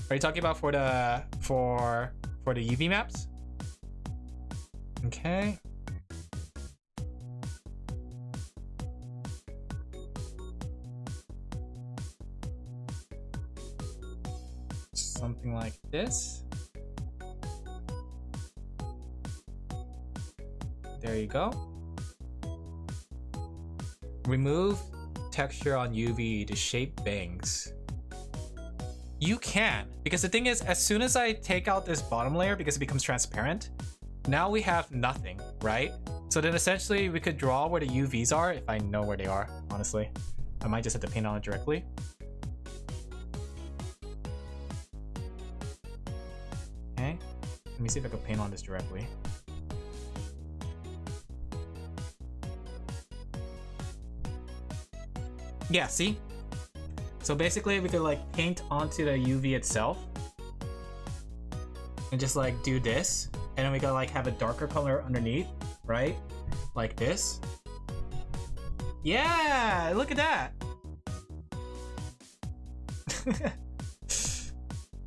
Are you talking about for the UV maps? Okay. Something like this. There you go. Remove texture on UV to shape bangs. You can, because the thing is, as soon as I take out this bottom layer because it becomes transparent, now we have nothing, right? So then essentially we could draw where the UVs are if I know where they are, honestly. I might just have to paint on it directly. Okay, let me see if I can paint on this directly. Yeah, see? So basically we could like paint onto the UV itself and just like do this, and then we gotta like have a darker color underneath, right? Like this. Yeah, look at that.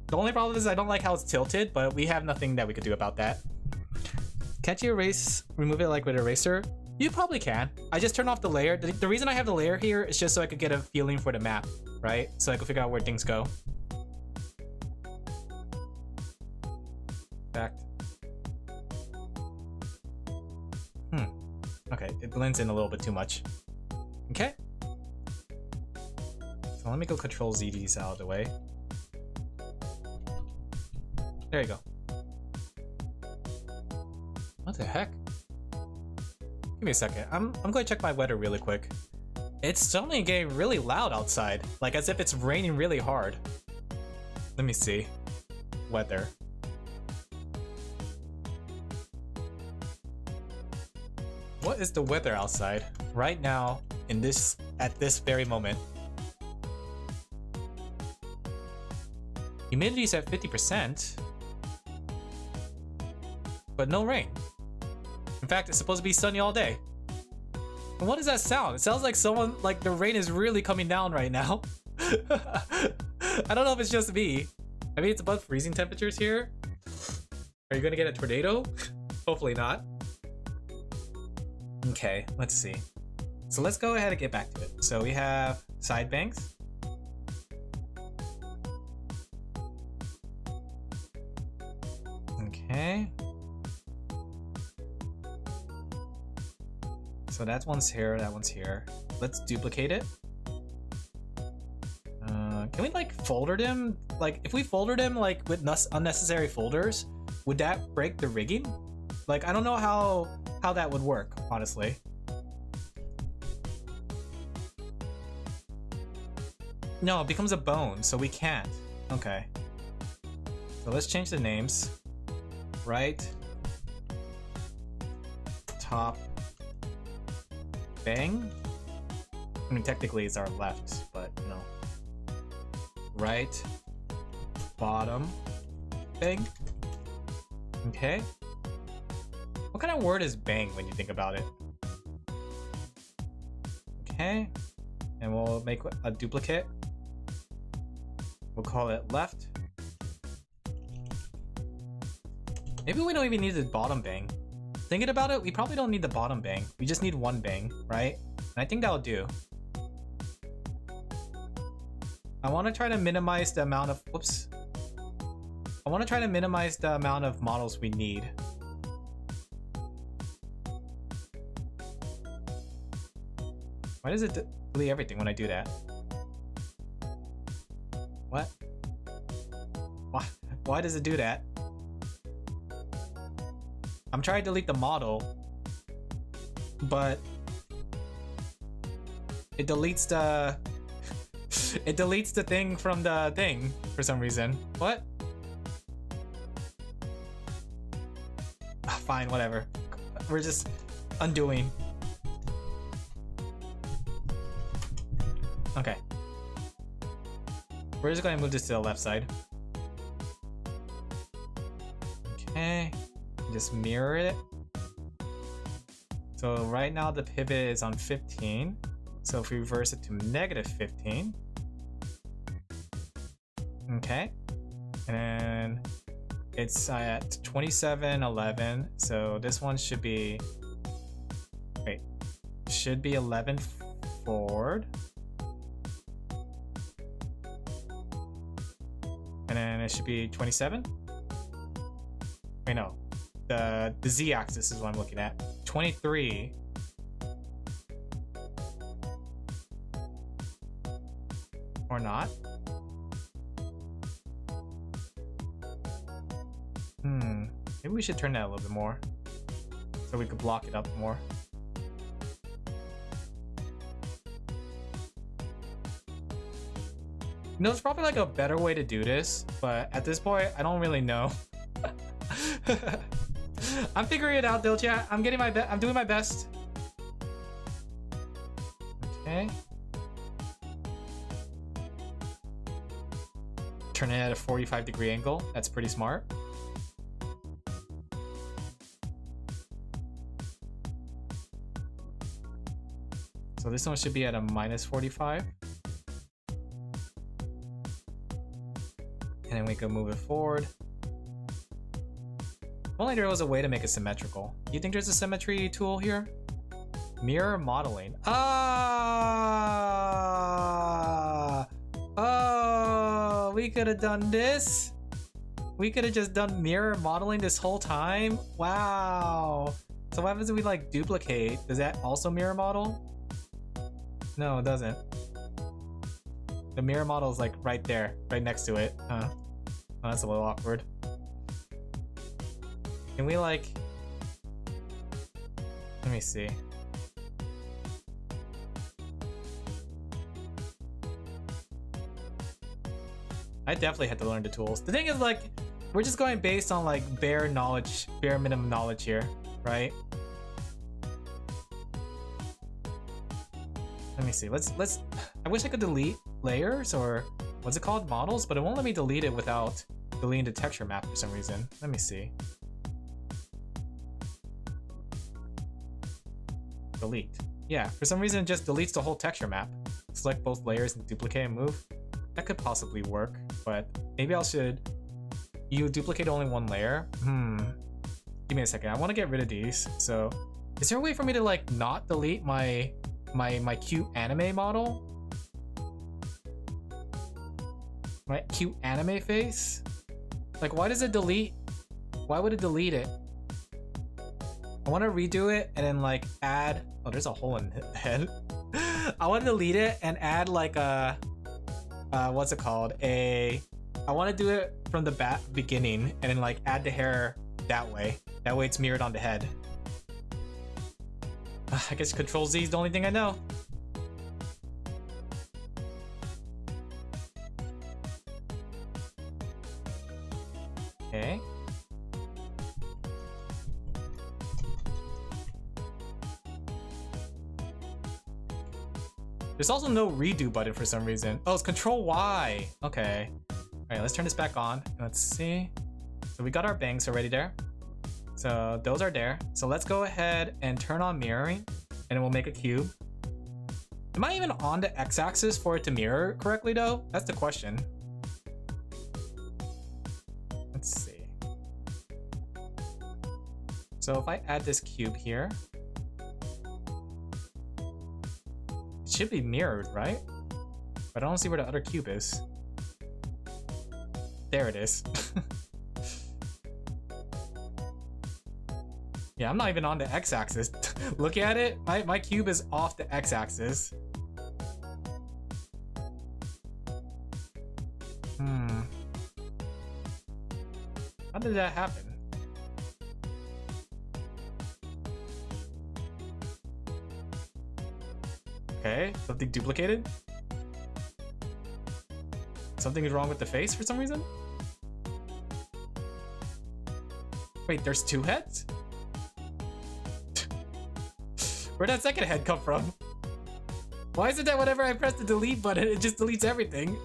The only problem is I don't like how it's tilted, but we have nothing that we could do about that. Can't you remove it like with an eraser? You probably can. I just turned off the layer. The reason I have the layer here is just so I could get a feeling for the map, right? So I could figure out where things go. Fact. Okay, it blends in a little bit too much. Okay. So let me go Control Z these out of the way. There you go. What the heck? Give me a second. I'm going to check my weather really quick. It's suddenly getting really loud outside, like as if it's raining really hard. Let me see. Weather. What is the weather outside right now at this very moment? Humidity's at 50%, but no rain. In fact, it's supposed to be sunny all day. And what does that sound? It sounds like someone, like the rain is really coming down right now. I don't know if it's just me. I mean, it's above freezing temperatures here. Are you gonna get a tornado? Hopefully not. Okay, let's see. So let's go ahead and get back to it. So we have side banks. Okay. So that one's here, that one's here. Let's duplicate it. Can we like folder them? Like if we folder them like with unnecessary folders, would that break the rigging? Like I don't know how that would work, honestly. No, it becomes a bone, so we can't. Okay. So let's change the names. Right. Top. Bang. I mean, technically it's our left, but you know. Right. Bottom. Bang. Okay. What kind of word is bang when you think about it? Okay. And we'll make a duplicate. We'll call it left. Maybe we don't even need the bottom bang. Thinking about it, we probably don't need the bottom bang. We just need one bang, right? And I think that'll do. I want to try to minimize the amount of... Whoops. I want to try to minimize the amount of models we need. Why does it delete everything when I do that? What? Why does it do that? I'm trying to delete the model, but it deletes the it deletes the thing from the thing for some reason. What? Fine, whatever. We're just undoing. Okay. We're just going to move this to the left side. Okay. Just mirror it. So right now the pivot is on 15. So if we reverse it to -15. Okay. And then it's at 27:11. So this one should be... Wait. Should be 11 forward. And then it should be 27? Wait, no. The z-axis is what I'm looking at. 23. Or not? Maybe we should turn that a little bit more, so we could block it up more. You know, there's probably like a better way to do this, but at this point, I don't really know. I'm figuring it out though, chat. I'm getting I'm doing my best. Okay. Turn it at a 45-degree angle. That's pretty smart. So this one should be at a -45. And then we can move it forward. If only there was a way to make it symmetrical. Do you think there's a symmetry tool here? Mirror modeling. Oh, we could have done this. We could have just done mirror modeling this whole time. Wow. So what happens if we like duplicate? Does that also mirror model? No, it doesn't. The mirror model is like right there, right next to it. Huh. Oh, that's a little awkward. Can we like... Let me see. I definitely had to learn the tools. The thing is, like, we're just going based on like bare knowledge, bare minimum knowledge here, right? Let me see. Let's. I wish I could delete layers or what's it called, models, but it won't let me delete it without deleting the texture map for some reason. Let me see. Delete. Yeah, for some reason it just deletes the whole texture map. Select both layers and duplicate and move. That could possibly work, but maybe I should. You duplicate only one layer? Give me a second. I want to get rid of these. So, is there a way for me to like not delete my cute anime model? My cute anime face? Like, why does it delete? Why would it delete it? I want to redo it and then like add. Oh, there's a hole in the head. I want to delete it and add like a. What's it called? I want to do it from the beginning and then like add the hair that way. That way it's mirrored on the head. I guess Control Z is the only thing I know. Okay. There's also no redo button for some reason. Oh, it's Control Y. Okay. All right, let's turn this back on. Let's see. So we got our bangs already there. So those are there. So let's go ahead and turn on mirroring and then we'll make a cube. Am I even on the x-axis for it to mirror correctly though? That's the question. Let's see. So if I add this cube here, it should be mirrored, right? But I don't see where the other cube is. There it is. Yeah, I'm not even on the x-axis. Look at it. My cube is off the x-axis. How did that happen? Okay, something duplicated? Something is wrong with the face for some reason? Wait, there's two heads? Where'd that second head come from? Why is it that whenever I press the delete button, it just deletes everything?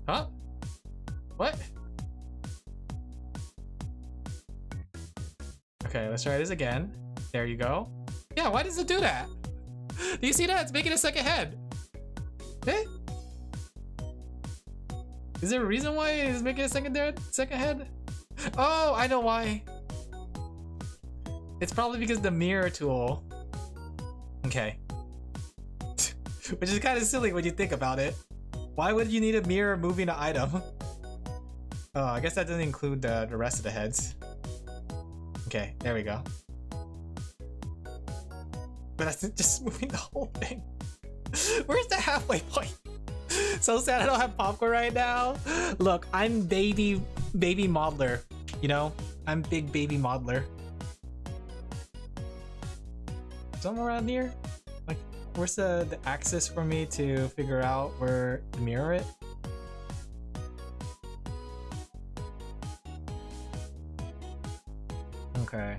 Huh? What? Okay, let's try this again. There you go. Yeah, why does it do that? Do you see that? It's making a second head. Eh? Is there a reason why it's making a second head? Oh, I know why. It's probably because the mirror tool. Okay. Which is kind of silly when you think about it. Why would you need a mirror moving an item? Oh, I guess that doesn't include the rest of the heads. Okay, there we go. But that's just moving the whole thing. Where's the halfway point? So sad I don't have popcorn right now. Look, I'm baby modeler. You know, I'm big baby modeler. Somewhere around here? Like, where's the axis for me to figure out where to mirror it? Okay.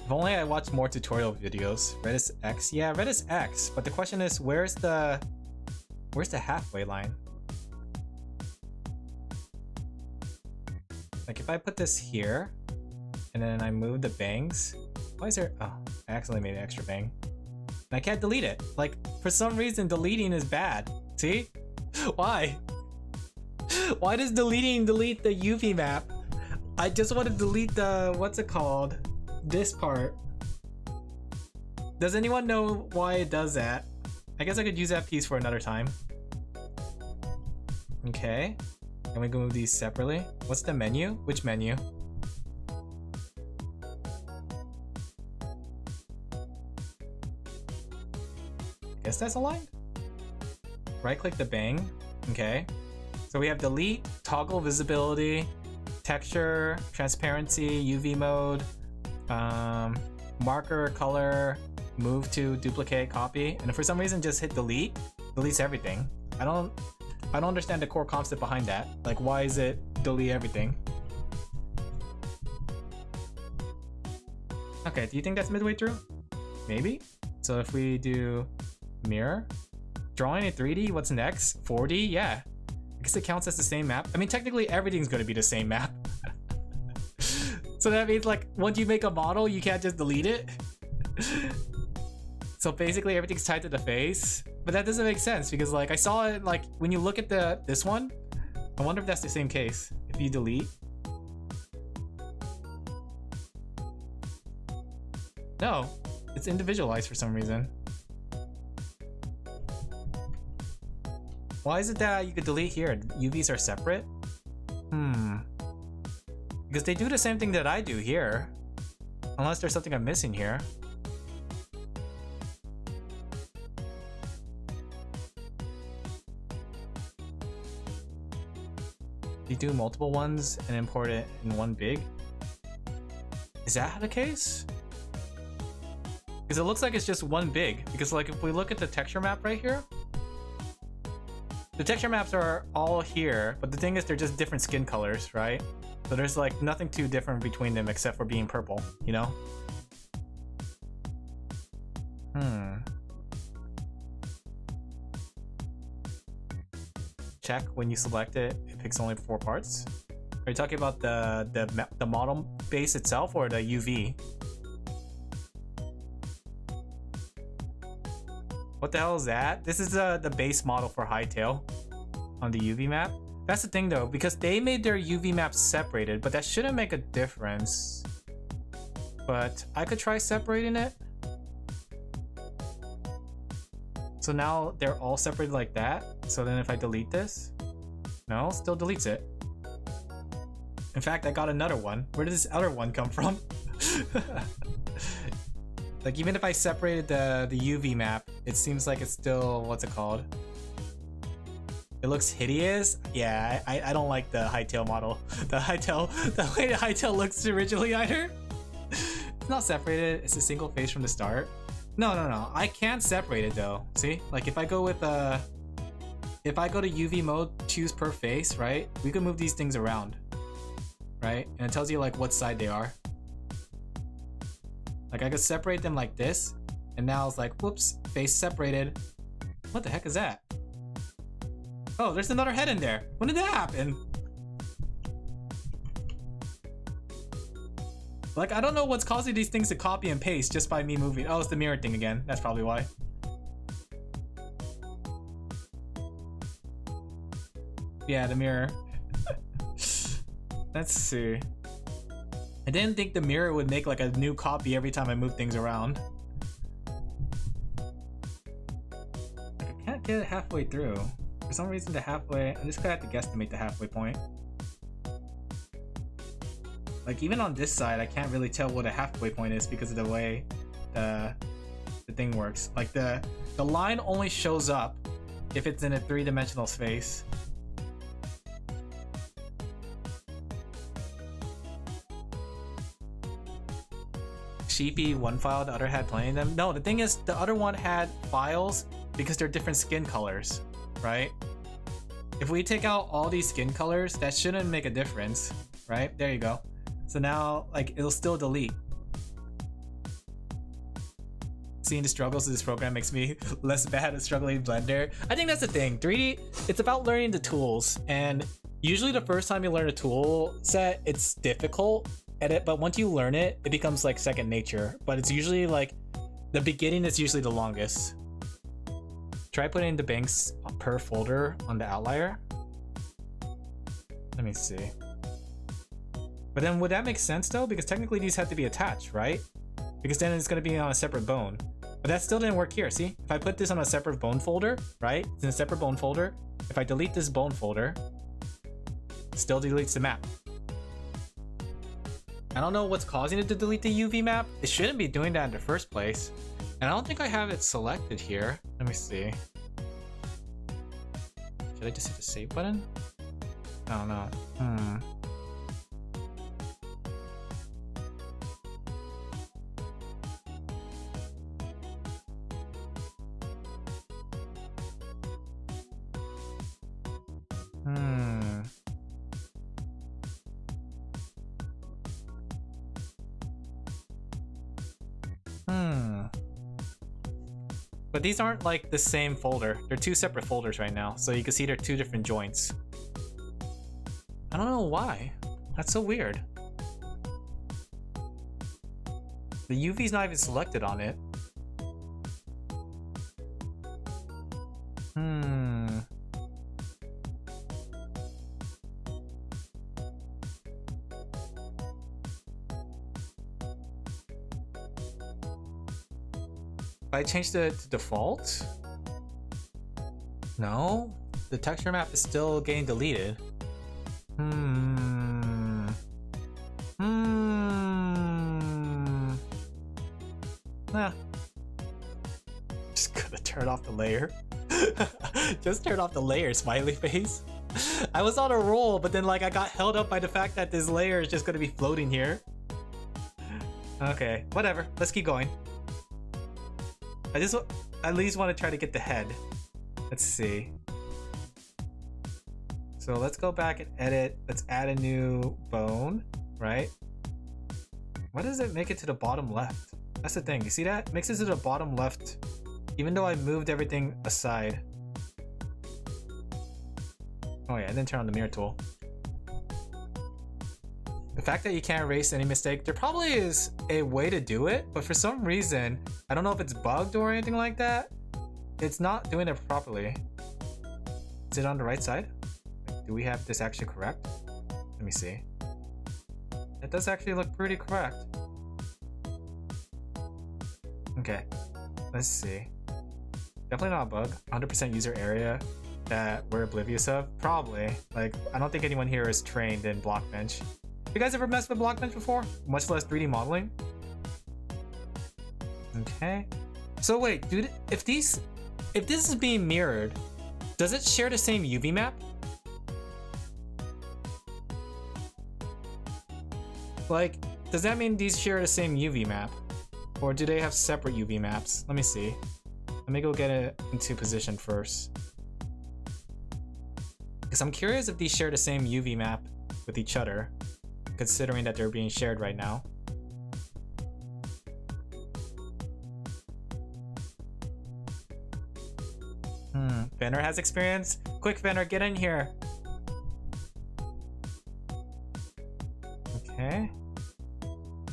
If only I watched more tutorial videos. Redis X? Yeah, Redis X. But the question is, where's the halfway line? Like if I put this here, and then I move the bangs, why is there, oh, I accidentally made an extra bang. And I can't delete it. Like, for some reason, deleting is bad. See? Why? Why does deleting delete the UV map? I just want to delete the, what's it called? This part. Does anyone know why it does that? I guess I could use that piece for another time. Okay. And we can move these separately. What's the menu? Which menu? Guess that's aligned. Right click the bang. Okay. So we have delete, toggle visibility, texture, transparency, UV mode, marker, color, move to duplicate, copy, and if for some reason just hit delete, deletes everything. I don't understand the core concept behind that. Like, why is it delete everything? Okay, do you think that's midway through? Maybe? So if we do mirror, drawing in 3D, what's next? 4D? Yeah. I guess it counts as the same map. I mean, technically everything's gonna be the same map. So that means like, once you make a model, you can't just delete it. So basically everything's tied to the face. But that doesn't make sense because like I saw it like when you look at this one, I wonder if that's the same case. If you delete. No, it's individualized for some reason. Why is it that you could delete here? UVs are separate? Because they do the same thing that I do here. Unless there's something I'm missing here. You do multiple ones and import it in one big? Is that the case? Because it looks like it's just one big. Because like if we look at the texture map right here, the texture maps are all here, but the thing is they're just different skin colors, right? So there's like nothing too different between them except for being purple, you know? Check when you select it, it picks only 4 parts. Are you talking about the model base itself or the UV? What the hell is that? This is the base model for Hightail on the UV map. That's the thing though, because they made their UV maps separated, but that shouldn't make a difference. But I could try separating it. So now they're all separated like that. So then if I delete this, no, still deletes it. In fact, I got another one. Where did this other one come from? Like even if I separated the UV map, it seems like it's still, what's it called? It looks hideous. Yeah, I don't like the hightail model. The way the hightail looks originally either. It's not separated. It's a single face from the start. No. I can't separate it though. See, like if I go with if I go to UV mode, choose per face, right? We can move these things around, right? And it tells you like what side they are. Like I could separate them like this, and now it's like, whoops, face separated. What the heck is that? Oh, there's another head in there. When did that happen? Like, I don't know what's causing these things to copy and paste just by me moving. Oh, it's the mirror thing again. That's probably why. Yeah, the mirror. Let's see. I didn't think the mirror would make like a new copy every time I move things around. I can't get it halfway through. For some reason the halfway, I'm just gonna have to guesstimate the halfway point. Like even on this side, I can't really tell what a halfway point is because of the way the thing works. Like the line only shows up if it's in a 3-dimensional space. Sheepy one file, the other had plenty of them. No, the thing is the other one had files because they're different skin colors, right? If we take out all these skin colors, that shouldn't make a difference, right? There you go. So now, like, it'll still delete. Seeing the struggles of this program makes me less bad at struggling Blender. I think that's the thing. 3D, it's about learning the tools. And usually the first time you learn a tool set, it's difficult at it. But once you learn it, it becomes like second nature. But it's usually like, the beginning is usually the longest. Try putting the banks per folder on the outlier. Let me see. But then would that make sense though? Because technically these have to be attached, right? Because then it's going to be on a separate bone. But that still didn't work here, see? If I put this on a separate bone folder, right? It's in a separate bone folder. If I delete this bone folder, it still deletes the map. I don't know what's causing it to delete the UV map. It shouldn't be doing that in the first place. And I don't think I have it selected here. Let me see. Should I just hit the save button? I don't know. But these aren't like the same folder. They're two separate folders right now. So you can see they're two different joints. I don't know why. That's so weird. The UV's not even selected on it. If I change it to default? No? The texture map is still getting deleted. Nah. Just gonna turn off the layer. Just turn off the layer, smiley face. I was on a roll, but then like I got held up by the fact that this layer is just gonna be floating here. Okay, whatever. Let's keep going. I just at least want to try to get the head. Let's see. So let's go back and edit. Let's add a new bone, right? Why does it make it to the bottom left? That's the thing. You see that? It makes it to the bottom left, even though I moved everything aside. Oh yeah, I didn't turn on the mirror tool. The fact that you can't erase any mistake, there probably is a way to do it, but for some reason, I don't know if it's bugged or anything like that, it's not doing it properly. Is it on the right side? do we have this actually correct? Let me see. It does actually look pretty correct. Okay, let's see. Definitely not a bug. 100% user area that we're oblivious of. Probably. Like, I don't think anyone here is trained in Blockbench. Have you guys ever messed with Blockbench before? Much less 3D modeling? Okay. So wait, dude, if this is being mirrored, does it share the same UV map? Like, does that mean these share the same UV map? Or do they have separate UV maps? Let me see. Let me go get it into position first. Because I'm curious if these share the same UV map with each other, considering that they're being shared right now. Venner has experience? Quick, Venner, get in here. Okay.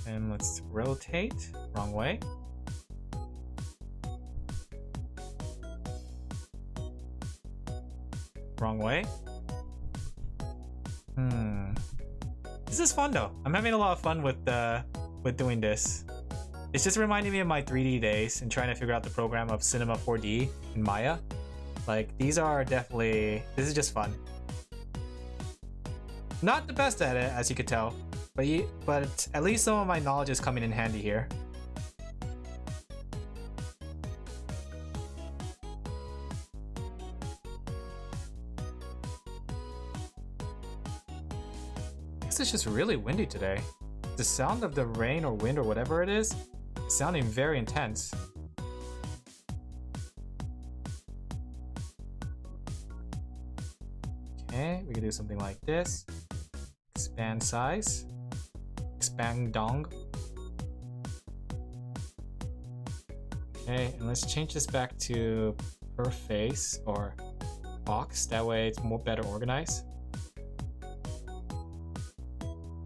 And let's rotate. Wrong way. Wrong way. This is fun though. I'm having a lot of fun with doing this. It's just reminding me of my 3D days and trying to figure out the program of Cinema 4D in Maya. Like, these are definitely... This is just fun. Not the best at it, as you could tell. But at least some of my knowledge is coming in handy here. This is just really windy today. The sound of the rain or wind or whatever it is sounding very intense. Okay, we can do something like this. Expand size. Expand dong. Okay, and let's change this back to per face or box. That way it's more better organized.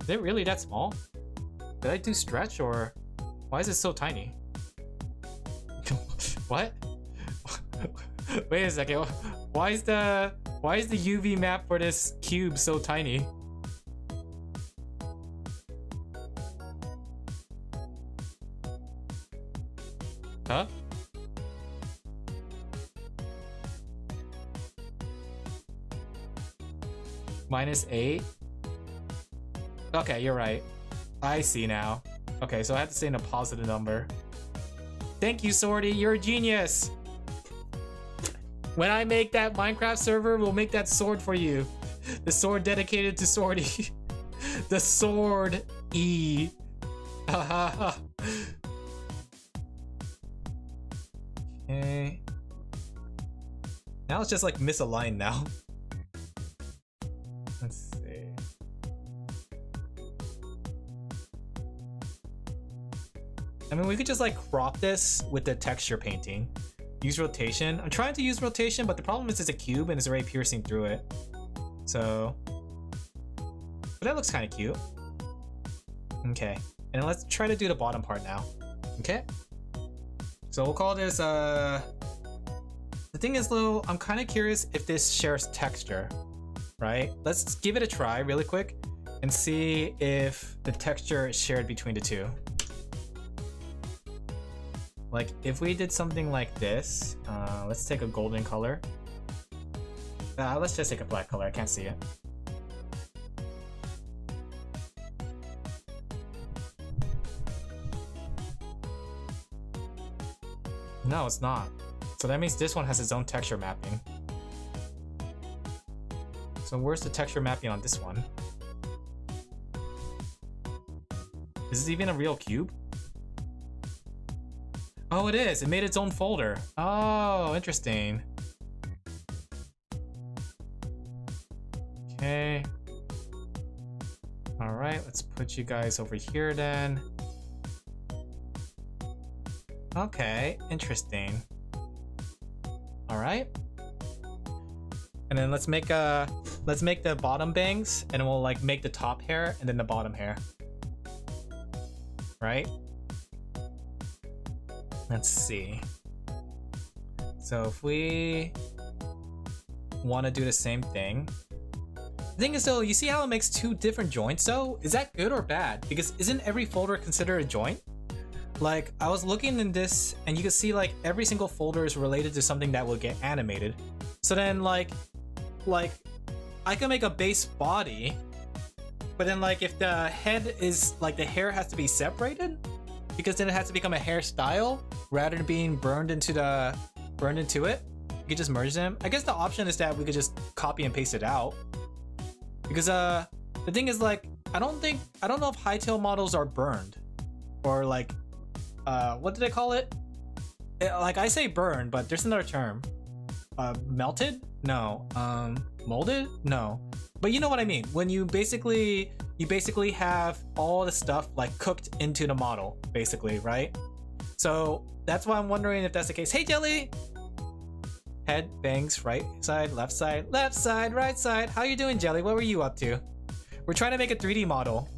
Is it really that small? Did I do stretch or why is it so tiny? What? Wait a second. Why is the UV map for this cube so tiny? Huh? -8? Okay, you're right. I see now. Okay, so I have to stay in a positive number. Thank you, Swordy. You're a genius. When I make that Minecraft server, we'll make that sword for you. The sword dedicated to Swordy. The sword E. Okay. Now it's just like misaligned now. Let's see. I mean, we could just like crop this with the texture painting. Use rotation. I'm trying to use rotation, but the problem is it's a cube and it's already piercing through it. So, but that looks kind of cute. Okay, and let's try to do the bottom part now. Okay. So we'll call this, the thing is though, I'm kind of curious if this shares texture, right? Let's give it a try really quick and see if the texture is shared between the two. Like if we did something like this, let's take a golden color. Let's just take a black color, I can't see it. No, it's not. So that means this one has its own texture mapping. So where's the texture mapping on this one? Is this even a real cube? Oh, it is. It made its own folder. Oh, interesting. Okay. All right, let's put you guys over here then. Okay, interesting. All right. And then let's make the bottom bangs, and we'll like make the top hair and then the bottom hair. Right? Let's see. So if we want to do the same thing, The thing is though, you see how it makes two different joints though? Is that good or bad? Because isn't every folder considered a joint? Like, I was looking in this and you can see like every single folder is related to something that will get animated. So then like I can make a base body, but then like if the head is like the hair has to be separated, because then it has to become a hairstyle rather than being burned into it. You could just merge them. I guess the option is that we could just copy and paste it out. Because the thing is like I don't know if hightail models are burned or like what do they call it? Like I say burned, but there's another term. Melted? No. Molded? No. But you know what I mean. When you basically have all the stuff like cooked into the model, basically, right? So that's why I'm wondering if that's the case. Hey Jelly! Head, bangs, right side, right side. How you doing, Jelly? What were you up to? We're trying to make a 3D model.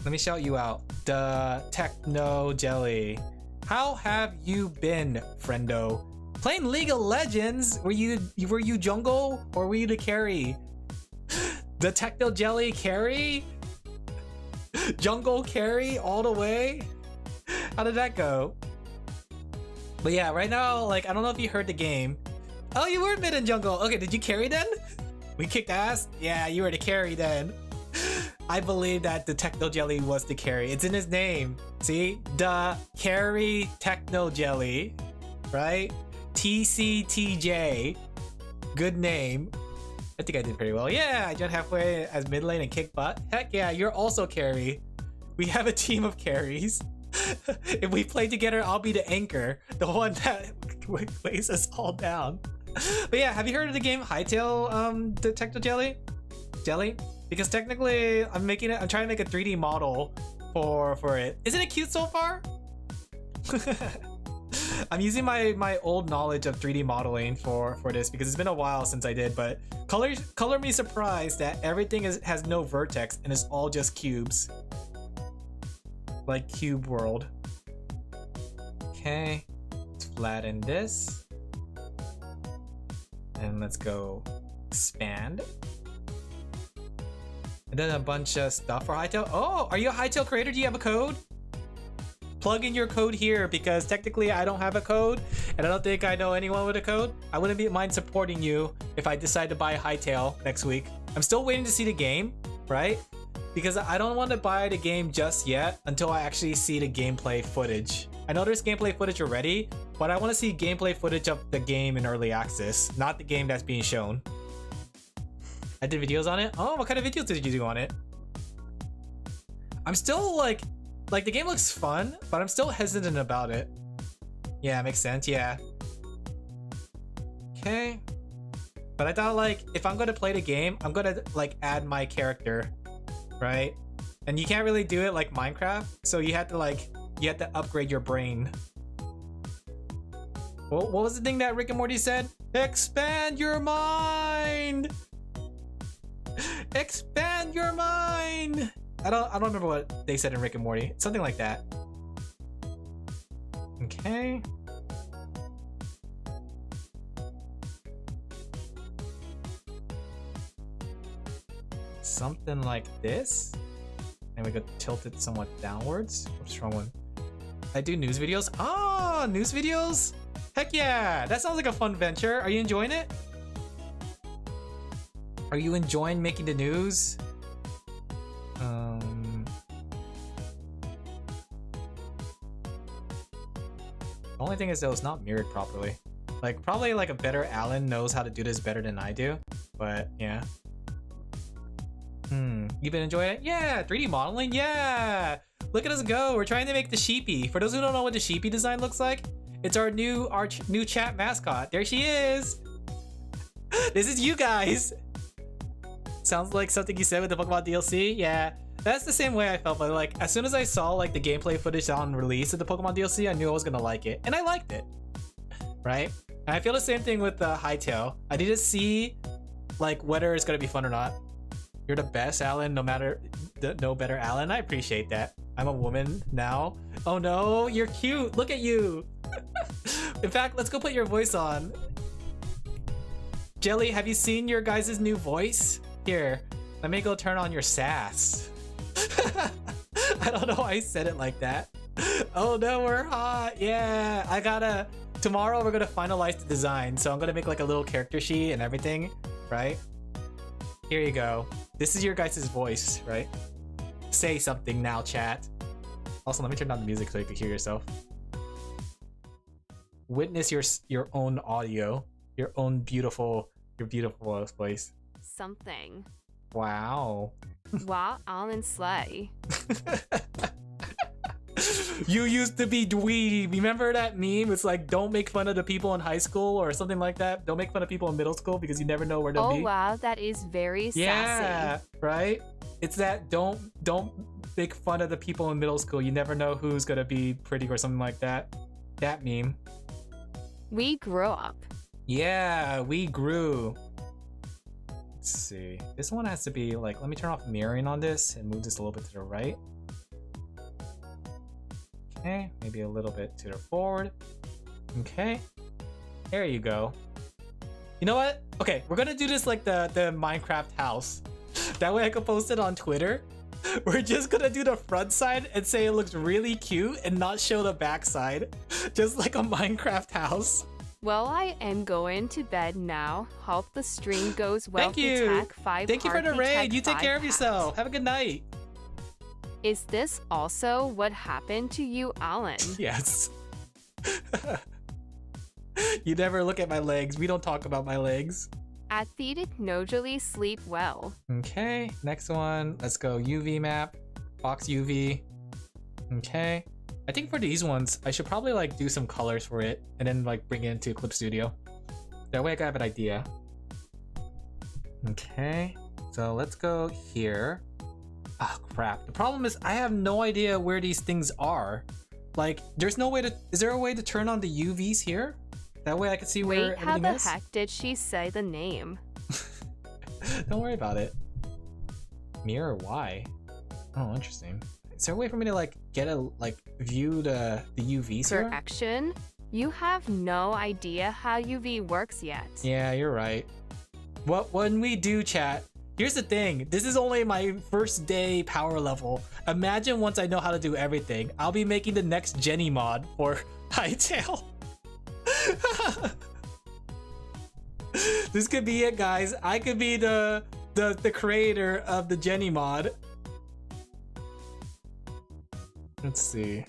Let me shout you out. The Techno Jelly. How have you been, friendo? Playing League of Legends? Were you jungle or were you the carry? The Techno Jelly carry? Jungle carry all the way? How did that go? But yeah, right now, like, I don't know if you heard the game. Oh, you were mid and jungle. Okay, did you carry then? We kicked ass? Yeah, you were the carry then. I believe that the Techno Jelly was the carry. It's in his name. See? The Carry Techno Jelly. Right? TCTJ. Good name. I think I did pretty well. Yeah, I jumped halfway as mid lane and kick butt. Heck yeah, you're also carry. We have a team of carries. If we play together, I'll be the anchor. The one that weighs us all down. But yeah, have you heard of the game Hightail, the Techno Jelly? Because technically, I'm trying to make a 3D model for it. Isn't it cute so far? I'm using my old knowledge of 3D modeling for this because it's been a while since I did, but color me surprised that everything has no vertex and it's all just cubes. Like Cube World. Okay, let's flatten this. And let's go expand. And then a bunch of stuff for Hightail. Oh, are you a Hightail creator? Do you have a code? Plug in your code here because technically I don't have a code and I don't think I know anyone with a code. I wouldn't mind supporting you if I decide to buy a Hightail next week. I'm still waiting to see the game, right? Because I don't want to buy the game just yet until I actually see the gameplay footage. I know there's gameplay footage already, but I want to see gameplay footage of the game in early access, not the game that's being shown. I did videos on it? Oh, what kind of videos did you do on it? I'm still like the game looks fun, but I'm still hesitant about it. Yeah, makes sense, yeah. Okay. But I thought like, if I'm gonna play the game, I'm gonna like add my character, right? And you can't really do it like Minecraft, so you have to upgrade your brain. What was the thing that Rick and Morty said? Expand your mind! Expand your mind! I don't remember what they said in Rick and Morty. Something like that. Okay. Something like this. And we could tilt it somewhat downwards. What's wrong one? I do news videos. Ah, news videos? Heck yeah! That sounds like a fun venture. Are you enjoying it? Are you enjoying making the news? The only thing is though, it's not mirrored properly. Like, probably like a better Alin knows how to do this better than I do. But yeah. You been enjoying it? Yeah! 3D modeling? Yeah! Look at us go! We're trying to make the sheepy. For those who don't know what the sheepy design looks like, it's our new chat mascot. There she is! This is you guys! Sounds like something you said with the Pokemon DLC? Yeah. That's the same way I felt, but like, as soon as I saw like the gameplay footage on release of the Pokemon DLC, I knew I was gonna like it. And I liked it. Right? And I feel the same thing with the Hightail. I need to see like whether it's gonna be fun or not. You're the best, Alin, no better Alin. I appreciate that. I'm a woman now. Oh no, you're cute. Look at you. In fact, let's go put your voice on. Jelly, have you seen your guys' new voice? Here, let me go turn on your sass. I don't know why I said it like that. Oh no, we're hot. Yeah, tomorrow we're gonna finalize the design. So I'm gonna make like a little character sheet and everything, right? Here you go. This is your guys' voice, right? Say something now, chat. Also, let me turn down the music so you can hear yourself. Witness your own audio, your beautiful voice. Something. Wow. Wow, Alin Slay. You used to be dweeb. Remember that meme? It's like, don't make fun of the people in high school or something like that. Don't make fun of people in middle school because you never know where they'll be. Oh wow, that is very sassy. Yeah, right? It's that don't make fun of the people in middle school. You never know who's gonna be pretty or something like that. That meme. We grew up. Yeah, we grew. Let's see. This one has to be like, let me turn off mirroring on this and move this a little bit to the right. Okay, maybe a little bit to the forward. Okay, there you go. You know what? Okay, we're gonna do this like the Minecraft house. That way I can post it on Twitter. We're just gonna do the front side and say it looks really cute and not show the back side. Just like a Minecraft house. Well, I am going to bed now. Hope the stream goes well. Thank you. Thank you for the raid. You take care of yourself. Have a good night. Is this also what happened to you, Alin? Yes. You never look at my legs. We don't talk about my legs. At the usually sleep well. Okay, next one. Let's go UV map. Box UV. Okay. I think for these ones, I should probably like do some colors for it and then like bring it into Clip Studio. That way I can have an idea. Okay, so let's go here. Oh crap. The problem is I have no idea where these things are. Like, there's no way to... Is there a way to turn on the UVs here? That way I can see where everything is? Wait, how the heck did she say the name? Don't worry about it. Mirror Y. Oh, interesting. Is there a way for me to like get a like view the UVs here? Correction? You have no idea how UV works yet. Yeah, you're right. When we do chat, here's the thing. This is only my first day power level. Imagine once I know how to do everything. I'll be making the next Jenny mod for Hytale. This could be it, guys. I could be the creator of the Jenny mod. Let's see.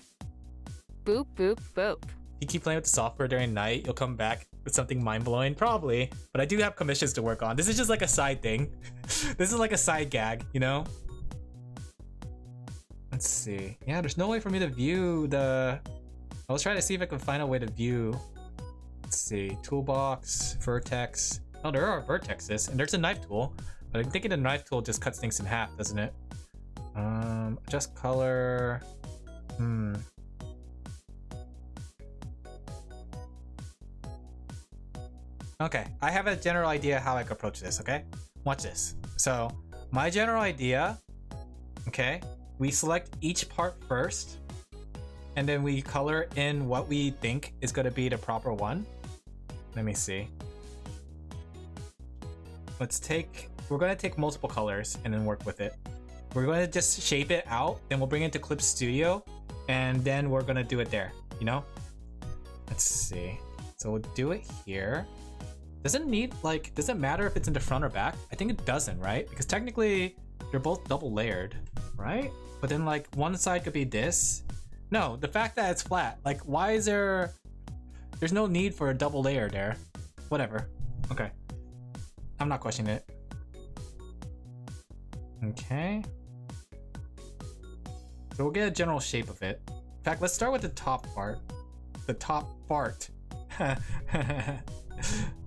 Boop, boop, boop. You keep playing with the software during night, you'll come back with something mind-blowing? Probably. But I do have commissions to work on. This is just like a side thing. This is like a side gag, you know? Let's see. Yeah, there's no way for me to view the... I was trying to see if I can find a way to view... Let's see. Toolbox, vertex. Oh, there are vertexes. And there's a knife tool. But I'm thinking the knife tool just cuts things in half, doesn't it? Adjust color... Okay, I have a general idea how I could approach this, okay? Watch this. So, my general idea, okay, we select each part first, and then we color in what we think is going to be the proper one. Let me see. We're going to take multiple colors and then work with it. We're going to just shape it out, then we'll bring it to Clip Studio, and then we're going to do it there, you know? Let's see. So we'll do it here. Does it matter if it's in the front or back? I think it doesn't, right? Because technically they're both double layered, right? But then like one side could be this. No, the fact that it's flat, like why is there's no need for a double layer there. Whatever. Okay. I'm not questioning it. Okay. So we'll get a general shape of it. In fact, let's start with the top part. The top part.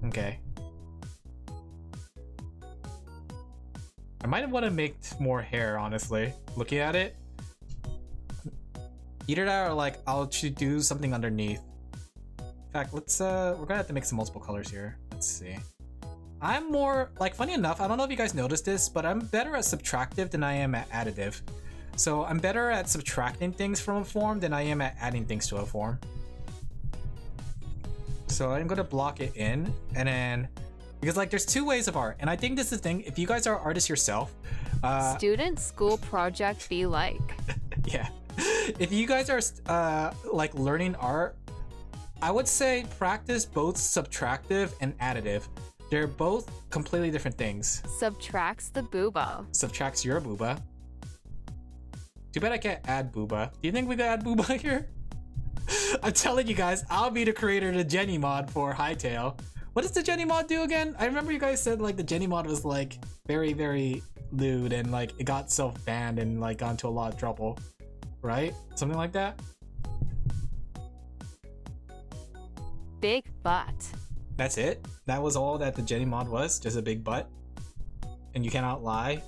Okay. I might want to make more hair, honestly. Looking at it. Either that or like I'll do something underneath. In fact, let's we're gonna have to make some multiple colors here. Let's see. I'm more like, funny enough, I don't know if you guys noticed this, but I'm better at subtractive than I am at additive. So I'm better at subtracting things from a form than I am at adding things to a form. So I'm gonna block it in, and then Because like there's two ways of art, and I think this is the thing. If you guys are artists yourself, Student school project be like. yeah, if you guys are like learning art, I would say practice both subtractive and additive. They're both completely different things. Subtracts the booba. Subtracts your booba. Too bad I can't add booba. Do you think we could add booba here? I'm telling you guys, I'll be the creator of the Jenny mod for Hightail. What does the Jenny mod do again? I remember you guys said like the Jenny mod was like very, very lewd and like it got self-banned and like got into a lot of trouble. Right? Something like that? Big butt. That's it? That was all that the Jenny mod was? Just a big butt? And you cannot lie?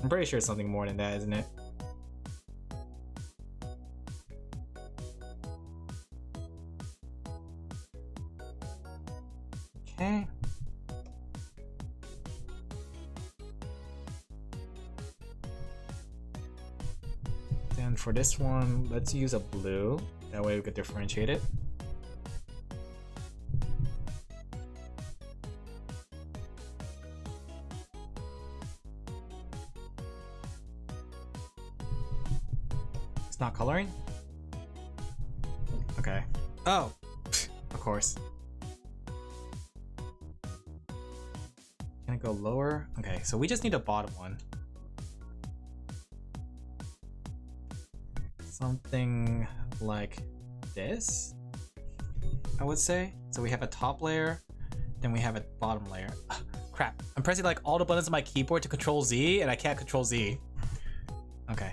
I'm pretty sure it's something more than that, isn't it? Okay. Then for this one, let's use a blue. That way we could differentiate it. It's not coloring? Okay. Oh! Of course. Can I go lower? Okay, so we just need a bottom one. Something like this, I would say. So we have a top layer, then we have a bottom layer. Ugh, crap, I'm pressing like all the buttons on my keyboard to control Z and I can't control Z. Okay.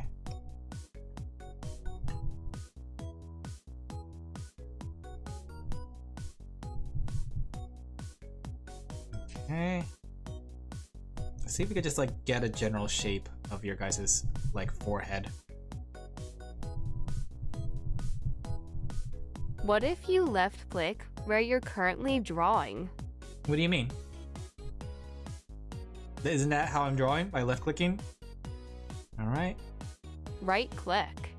Okay. Let's see if we could just like get a general shape of your guys's like forehead. What if you left click where you're currently drawing? What do you mean? Isn't that how I'm drawing? By left clicking? Alright. Right click.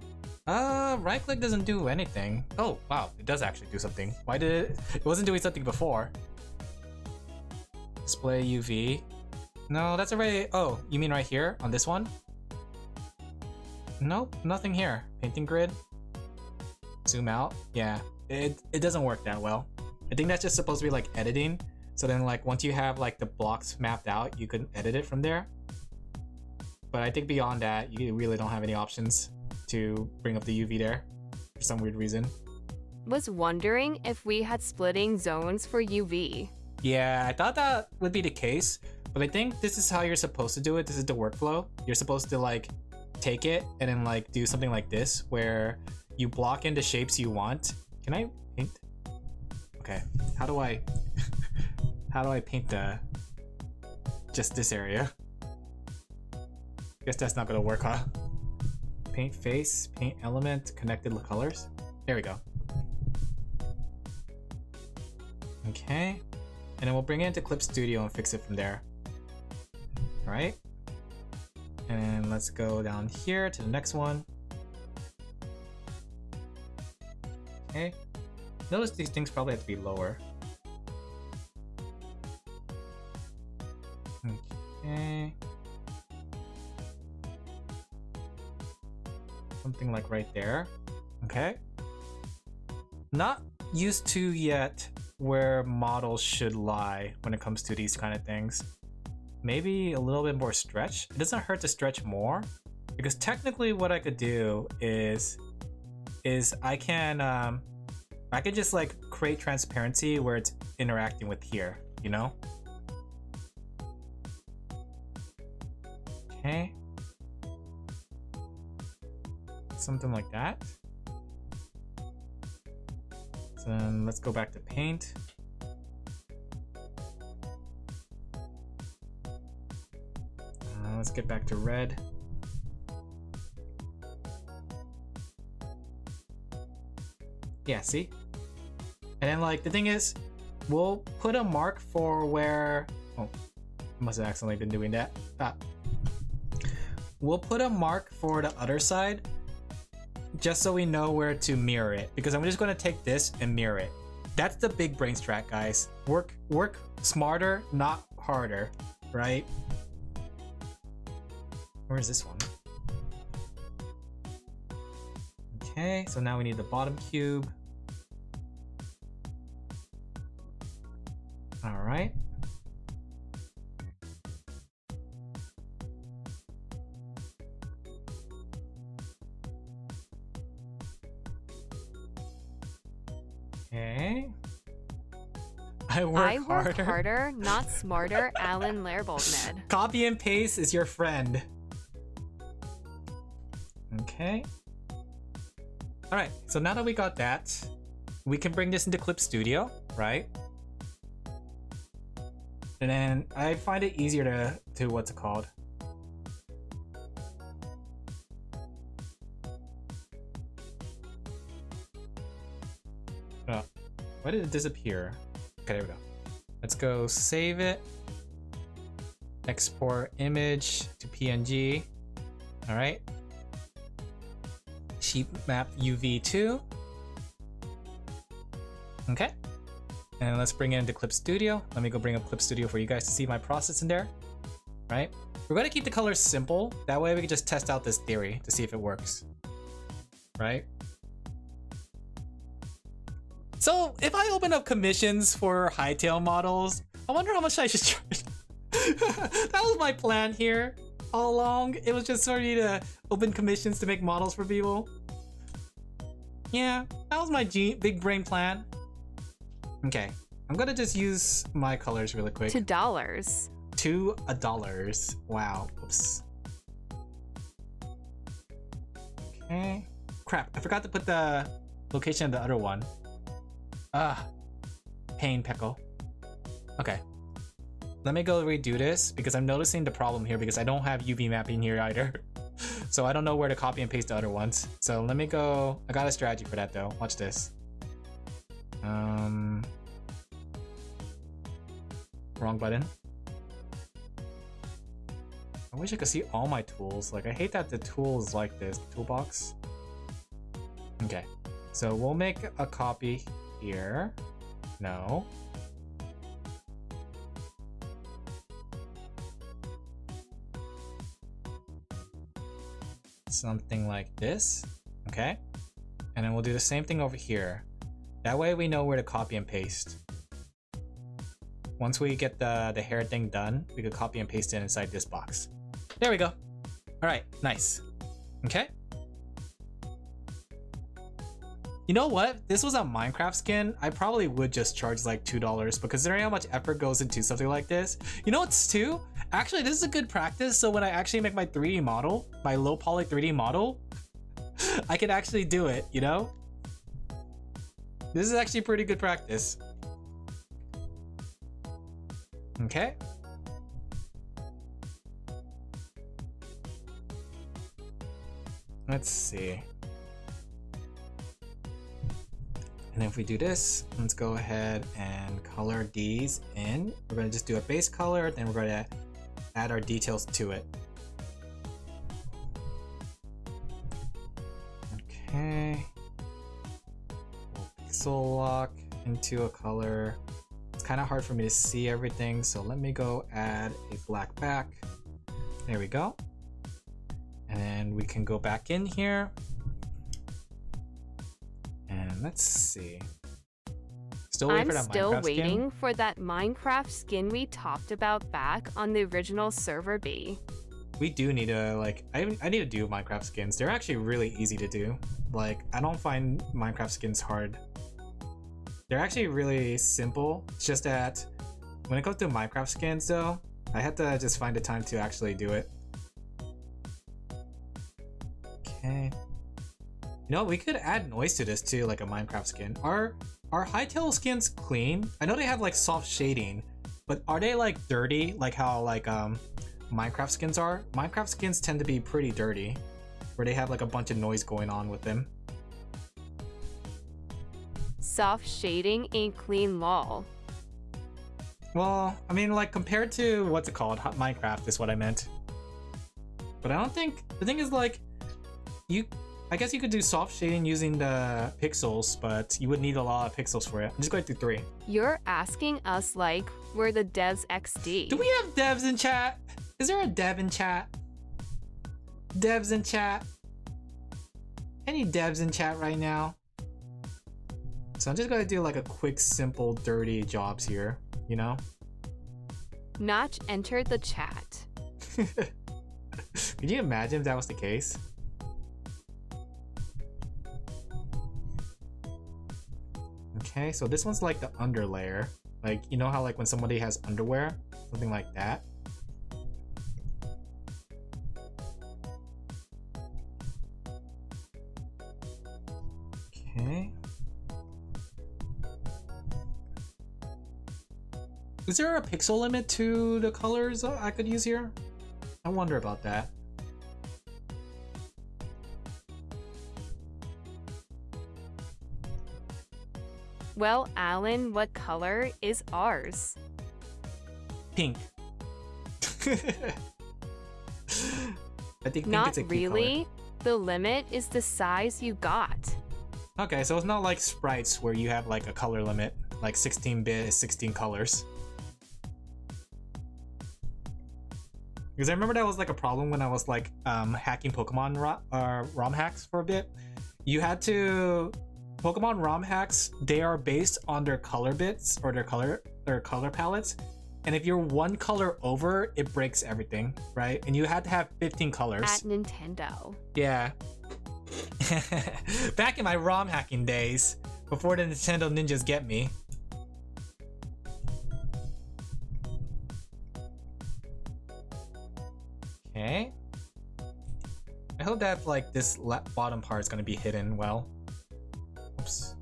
Right click doesn't do anything. Oh, wow, it does actually do something. Why did it? It wasn't doing something before. Display UV. No, that's already. Oh, you mean right here on this one? Nope, nothing here. Painting grid. Zoom out. Yeah, it doesn't work that well. I think that's just supposed to be like editing. So then like once you have like the blocks mapped out, you can edit it from there. But I think beyond that, you really don't have any options to bring up the UV there for some weird reason. Was wondering if we had splitting zones for UV. Yeah, I thought that would be the case, but I think this is how you're supposed to do it. This is the workflow. You're supposed to like take it and then like do something like this where you block in the shapes you want. Can I paint? Okay, how do I how do I paint the just this area? Guess that's not gonna work, huh? Paint face, paint element, connected colors. There we go. Okay. And then we'll bring it into Clip Studio and fix it from there. Alright. And then let's go down here to the next one. Okay. Notice these things probably have to be lower. Okay. Something like right there. Okay. Not used to yet where models should lie when it comes to these kind of things. Maybe a little bit more stretch. It doesn't hurt to stretch more, because technically what I could do is I can just like create transparency where it's interacting with here, you know? Okay. Something like that. So then let's go back to paint. Let's get back to red. Yeah, see? And then like the thing is, we'll put a mark for where, oh, I must have accidentally been doing that. We'll put a mark for the other side just so we know where to mirror it, because I'm just going to take this and mirror it. That's the big brain strat, guys. Work smarter, not harder, right? Where's this one? Okay, so now we need the bottom cube. All right. Okay. I work harder, not smarter. Alin Laphel. Copy and paste is your friend. Okay. All right. So now that we got that, we can bring this into Clip Studio, right? And then I find it easier to what's it called? Oh, why did it disappear? Okay, there we go. Let's go save it. Export image to PNG. All right. Sheet map UV2. Okay. And let's bring it into Clip Studio. Let me go bring up Clip Studio for you guys to see my process in there. Right? We're going to keep the colors simple. That way we can just test out this theory to see if it works. Right? So if I open up commissions for hightail models, I wonder how much I should charge. That was my plan here all along. It was just sort of to open commissions to make models for people. Yeah, that was my big brain plan. Okay, I'm gonna just use my colors really quick. $2. $2. Wow. Oops. Okay. Crap, I forgot to put the location of the other one. Pain pickle. Okay. Let me go redo this because I'm noticing the problem here because I don't have UV mapping here either. So I don't know where to copy and paste the other ones. So let me go. I got a strategy for that though. Watch this. Wrong button. I wish I could see all my tools. Like I hate that the tool is like this, toolbox. Okay, so we'll make a copy here. No. Something like this. Okay. And then we'll do the same thing over here. That way we know where to copy and paste. Once we get the hair thing done, we could copy and paste it inside this box. There we go. All right, nice. Okay. You know what? This was a Minecraft skin. I probably would just charge like $2 because considering how much effort goes into something like this. You know what's too? Actually, this is a good practice. So when I actually make my 3D model, my low poly 3D model, I can actually do it, you know? This is actually pretty good practice. Okay. Let's see. And if we do this, let's go ahead and color these in. We're going to just do a base color, then we're going to add our details to it. Okay. We'll pixel lock into a color. It's kind of hard for me to see everything, so let me go add a black back. There we go. And then we can go back in here. And let's see. Still waiting for that Minecraft waiting skin? for that Minecraft skin we talked about back on the original server B. We do need to, like, I need to do Minecraft skins. They're actually really easy to do. Like, I don't find Minecraft skins hard. They're actually really simple. It's just that when it comes to Minecraft skins though, I had to just find the time to actually do it. Okay. You know, we could add noise to this too, like a Minecraft skin. Are hightail skins clean? I know they have like soft shading, but are they like dirty like how like Minecraft skins are? Minecraft skins tend to be pretty dirty, where they have like a bunch of noise going on with them. Soft shading ain't clean lol. Well, I mean, like compared to what's it called, Minecraft is what I meant. But I don't think the thing is like, I guess you could do soft shading using the pixels, but you would need a lot of pixels for it. I'm just going through 3. You're asking us like we're the devs XD. Do we have devs in chat? Is there a dev in chat? Devs in chat? Any devs in chat right now? So I'm just gonna do like a quick, simple, dirty jobs here, you know? Notch entered the chat. Could you imagine if that was the case? Okay, so this one's like the under layer. Like, you know how like when somebody has underwear? Something like that. Okay. Is there a pixel limit to the colors I could use here? I wonder about that. Well, Alan, what color is ours? Pink. I think Not it's a key really. The limit is the size you got. color. Okay, so it's not like sprites where you have like a color limit, like 16-bit is 16 colors. Because I remember that was like a problem when I was like hacking Pokemon ROM hacks for a bit. You had to Pokemon ROM hacks, they are based on their color bits or their color palettes. And if you're one color over, it breaks everything, right? And you had to have 15 colors. At Nintendo. Yeah. Back in my ROM hacking days, before the Nintendo ninjas get me. Okay. I hope that like this bottom part is gonna be hidden well. Oops.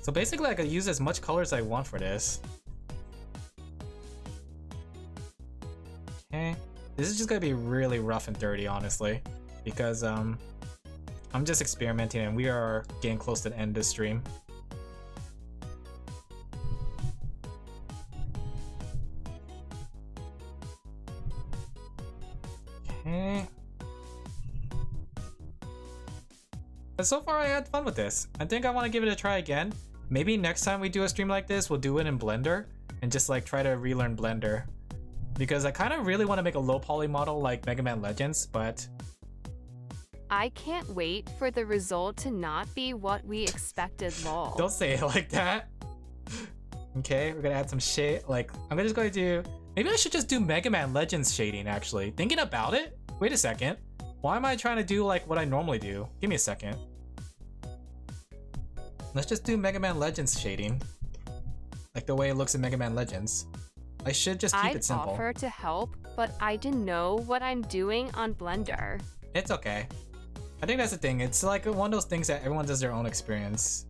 So basically I could use as much color as I want for this. Okay. This is just gonna be really rough and dirty, honestly. Because I'm just experimenting and we are getting close to the end of the stream. Okay. But so far I had fun with this. I think I want to give it a try again. Maybe next time we do a stream like this, we'll do it in Blender and just like try to relearn Blender. Because I kind of really want to make a low poly model like Mega Man Legends, but I can't wait for the result to not be what we expected, lol. don't say it like that. Okay, we're gonna add some shade. Like, I'm just going to do, maybe I should just do Mega Man Legends shading actually. Thinking about it, wait a second. Why am I trying to do like what I normally do? Give me a second. Let's just do Mega Man Legends shading. Like the way it looks in Mega Man Legends. I should just keep it simple. I'd offer to help, but I didn't know what I'm doing on Blender. It's okay. I think that's the thing. It's like one of those things that everyone does their own experience.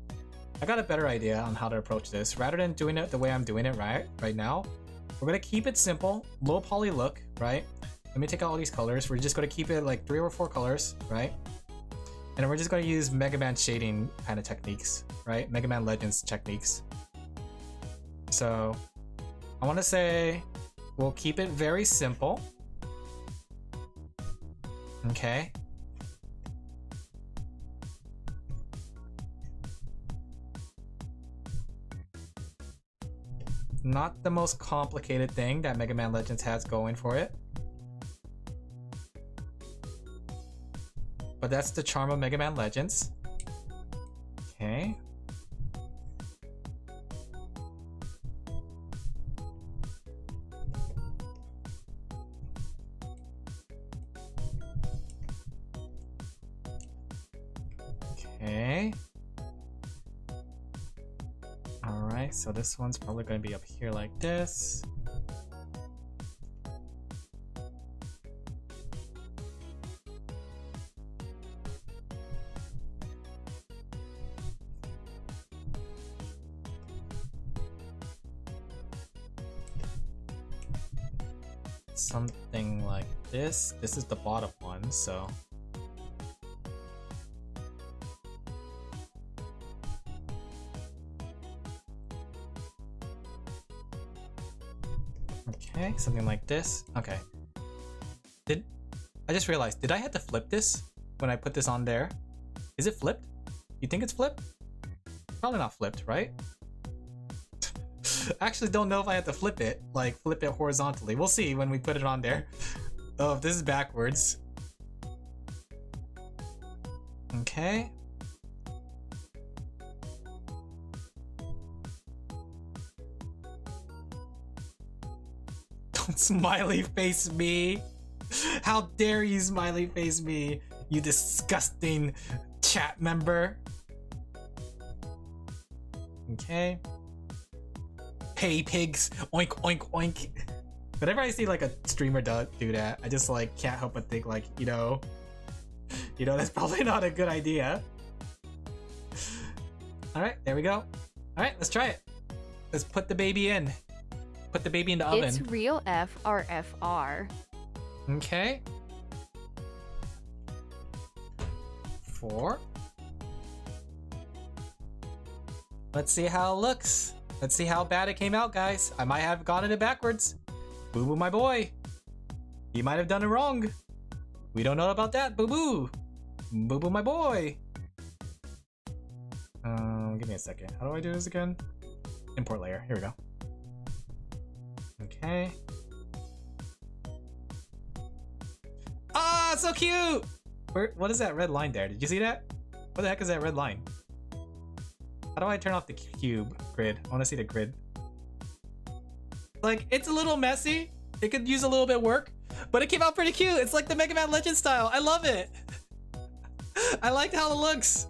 I got a better idea on how to approach this. Rather than doing it the way I'm doing it right now, we're gonna keep it simple, low poly look, right? Let me take out all these colors. We're just gonna keep it like 3 or 4 colors, right? And then we're just gonna use Mega Man shading kind of techniques, right? Mega Man Legends techniques. So I want to say we'll keep it very simple. Okay. Not the most complicated thing that Mega Man Legends has going for it. But that's the charm of Mega Man Legends. Okay. Okay. Alright, so this one's probably going to be up here like this. Something like this. This is the bottom one, so Okay, something like this. Okay. I just realized, did I have to flip this when I put this on there? Is it flipped? You think it's flipped? Probably not flipped, right? I actually don't know if I have to flip it, like flip it horizontally. We'll see when we put it on there. Oh, if this is backwards. Okay. Don't smiley face me. How dare you smiley face me, you disgusting chat member. Okay. Hey pigs, oink oink oink. Whenever I see like a streamer do that, I just like can't help but think like, you know, that's probably not a good idea. All right, there we go. All right, let's try it. Let's put the baby in. Put the baby in the oven. It's real FRFR. Okay. 4. Let's see how it looks. Let's see how bad it came out, guys. I might have gotten it backwards. Boo boo, my boy. You might have done it wrong. We don't know about that. Boo boo. Boo boo, my boy. Give me a second. How do I do this again? Import layer. Here we go. Okay. Ah, so cute! What is that red line there? Did you see that? What the heck is that red line? How do I turn off the cube grid? I want to see the grid. Like, it's a little messy. It could use a little bit of work, but it came out pretty cute. It's like the Mega Man Legend style. I love it. I like how it looks.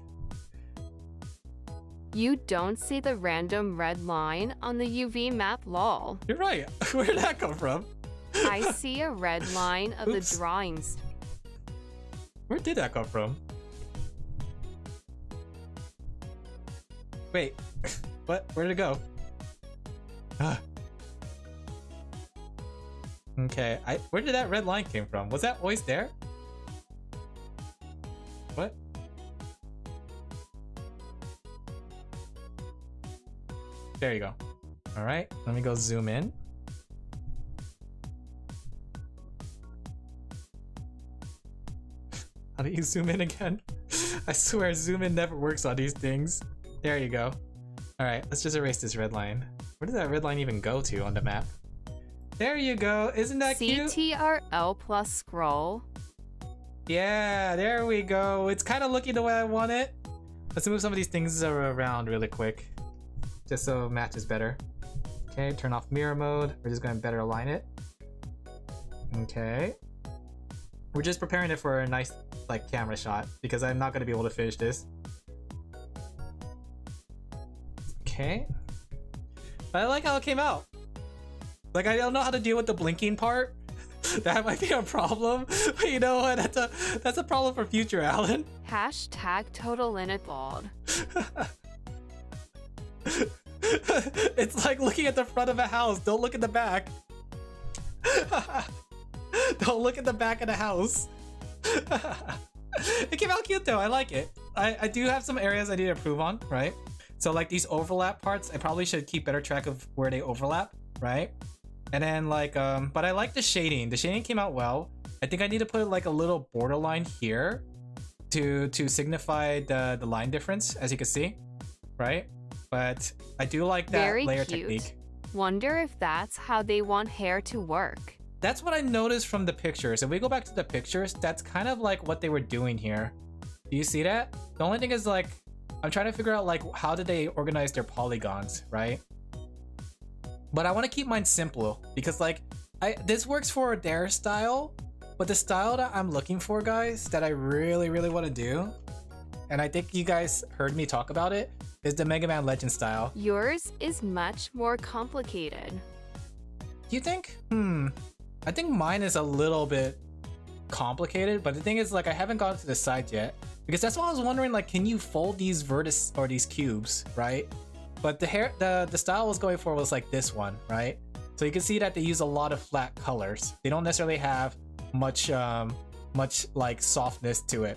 You don't see the random red line on the UV map, lol. You're right. Where did that come from? I see a red line of Oops. the drawings. Where did that come from? Wait, what? Where did it go? Ah. Okay, where did that red line came from? Was that always there? What? There you go. All right, let me go zoom in. How do you zoom in again? I swear zoom in never works on these things. There you go. All right, let's just erase this red line. Where does that red line even go to on the map? There you go. Isn't that cute? CTRL plus scroll. Yeah, there we go. It's kind of looking the way I want it. Let's move some of these things around really quick, just so it matches better. Okay, turn off mirror mode. We're just going to better align it. Okay. We're just preparing it for a nice like camera shot because I'm not going to be able to finish this. Okay. But I like how it came out. Like, I don't know how to deal with the blinking part. That might be a problem. But you know what? That's a problem for future, Alan. Hashtag total limit bald. It's like looking at the front of a house. Don't look at the back. Don't look at the back of the house. It came out cute though. I like it. I do have some areas I need to improve on, right? So like these overlap parts, I probably should keep better track of where they overlap, right? And then like, but I like the shading. The shading came out well. I think I need to put like a little borderline here to signify the line difference, as you can see, right? But I do like that Very layer cute. technique. Wonder if that's how they want hair to work. That's what I noticed from the pictures. If we go back to the pictures, that's kind of like what they were doing here. Do you see that? The only thing is like, I'm trying to figure out like how did they organize their polygons, right? But I want to keep mine simple because like this works for their style, but the style that I'm looking for, guys, that I really want to do, and I think you guys heard me talk about it, is the Mega Man Legend style. Yours is much more complicated. You think? I think mine is a little bit complicated, but the thing is like I haven't gotten to the side yet because that's why I was wondering like, can you fold these vertices or these cubes, right? But the style I was going for was like this one, right? So you can see that they use a lot of flat colors. They don't necessarily have much like softness to it.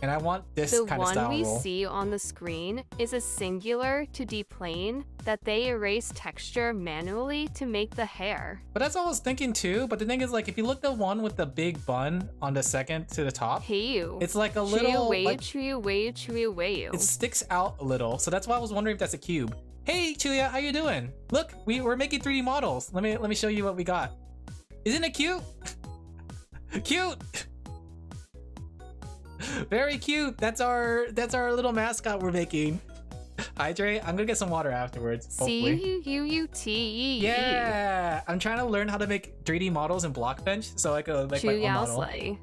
and I want this The kind of style one we roll. see on the screen is a singular to deplane that they erase texture manually to make the hair. But that's what I was thinking too. But the thing is, like, if you look at the one with the big bun on the second to the top, Hey you. it's like a little, like, Chuyu. it sticks out a little. So that's why I was wondering if that's a cube. Hey Chuya, how you doing? Look, we're making 3D models. Let me show you what we got. Isn't it cute? Cute. Very cute. That's our little mascot we're making. Hydrate. I'm gonna get some water afterwards. Hopefully. C-U-U-T-E. Yeah, I'm trying to learn how to make 3D models in Blockbench so I could make my own model. Slay.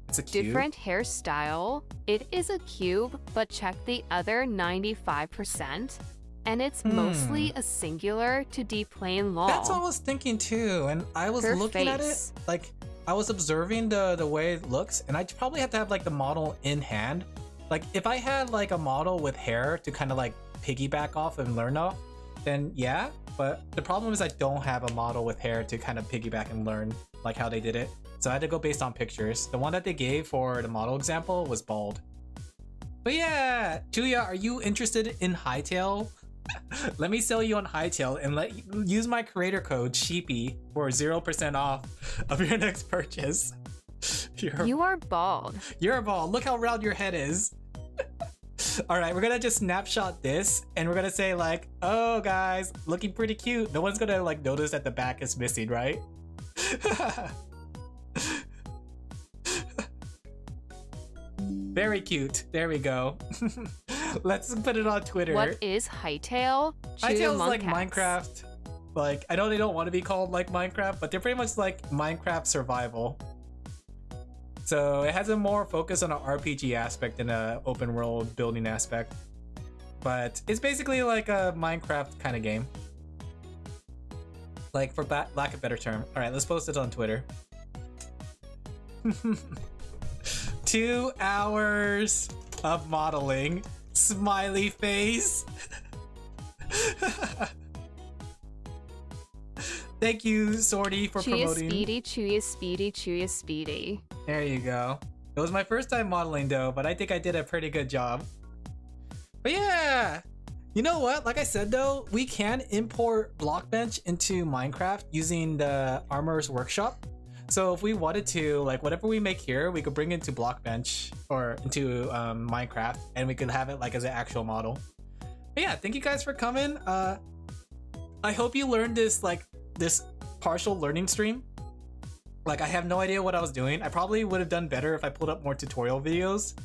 It's a cube. Different hairstyle. It is a cube, but check the other 95%, and it's mostly a singular to deplane law. That's what I was thinking too, and I was looking at it, like, I was observing the way it looks, and I probably have to have like the model in hand. Like, if I had like a model with hair to kind of like piggyback off and learn off, then yeah. But the problem is I don't have a model with hair to kind of piggyback and learn like how they did it. So I had to go based on pictures. The one that they gave for the model example was bald. But yeah, Julia, are you interested in Hightail? Let me sell you on Hightail and use my creator code Sheepy for 0% off of your next purchase. You are bald. You're bald. Look how round your head is. All right, we're gonna just snapshot this and we're gonna say like, oh guys, looking pretty cute. No one's gonna like notice that the back is missing, right? Very cute. There we go. Let's put it on Twitter. What is Hightail? Hightail is like Minecraft. Like, I know they don't want to be called like Minecraft, but they're pretty much like Minecraft survival. So it has a more focus on an RPG aspect than an open world building aspect. But it's basically like a Minecraft kind of game. Like, for lack of a better term. Alright, let's post it on Twitter. 2 hours of modeling. Smiley face. Thank you, Sorty, for promoting. Chuya speedy. There you go. It was my first time modeling though, but I think I did a pretty good job. But yeah, you know what? Like I said though, we can import Blockbench into Minecraft using the Armor's Workshop. So if we wanted to, like, whatever we make here, we could bring it into Blockbench or into Minecraft, and we could have it like as an actual model. But yeah, thank you guys for coming. I hope you learned this partial learning stream. Like, I have no idea what I was doing. I probably would have done better if I pulled up more tutorial videos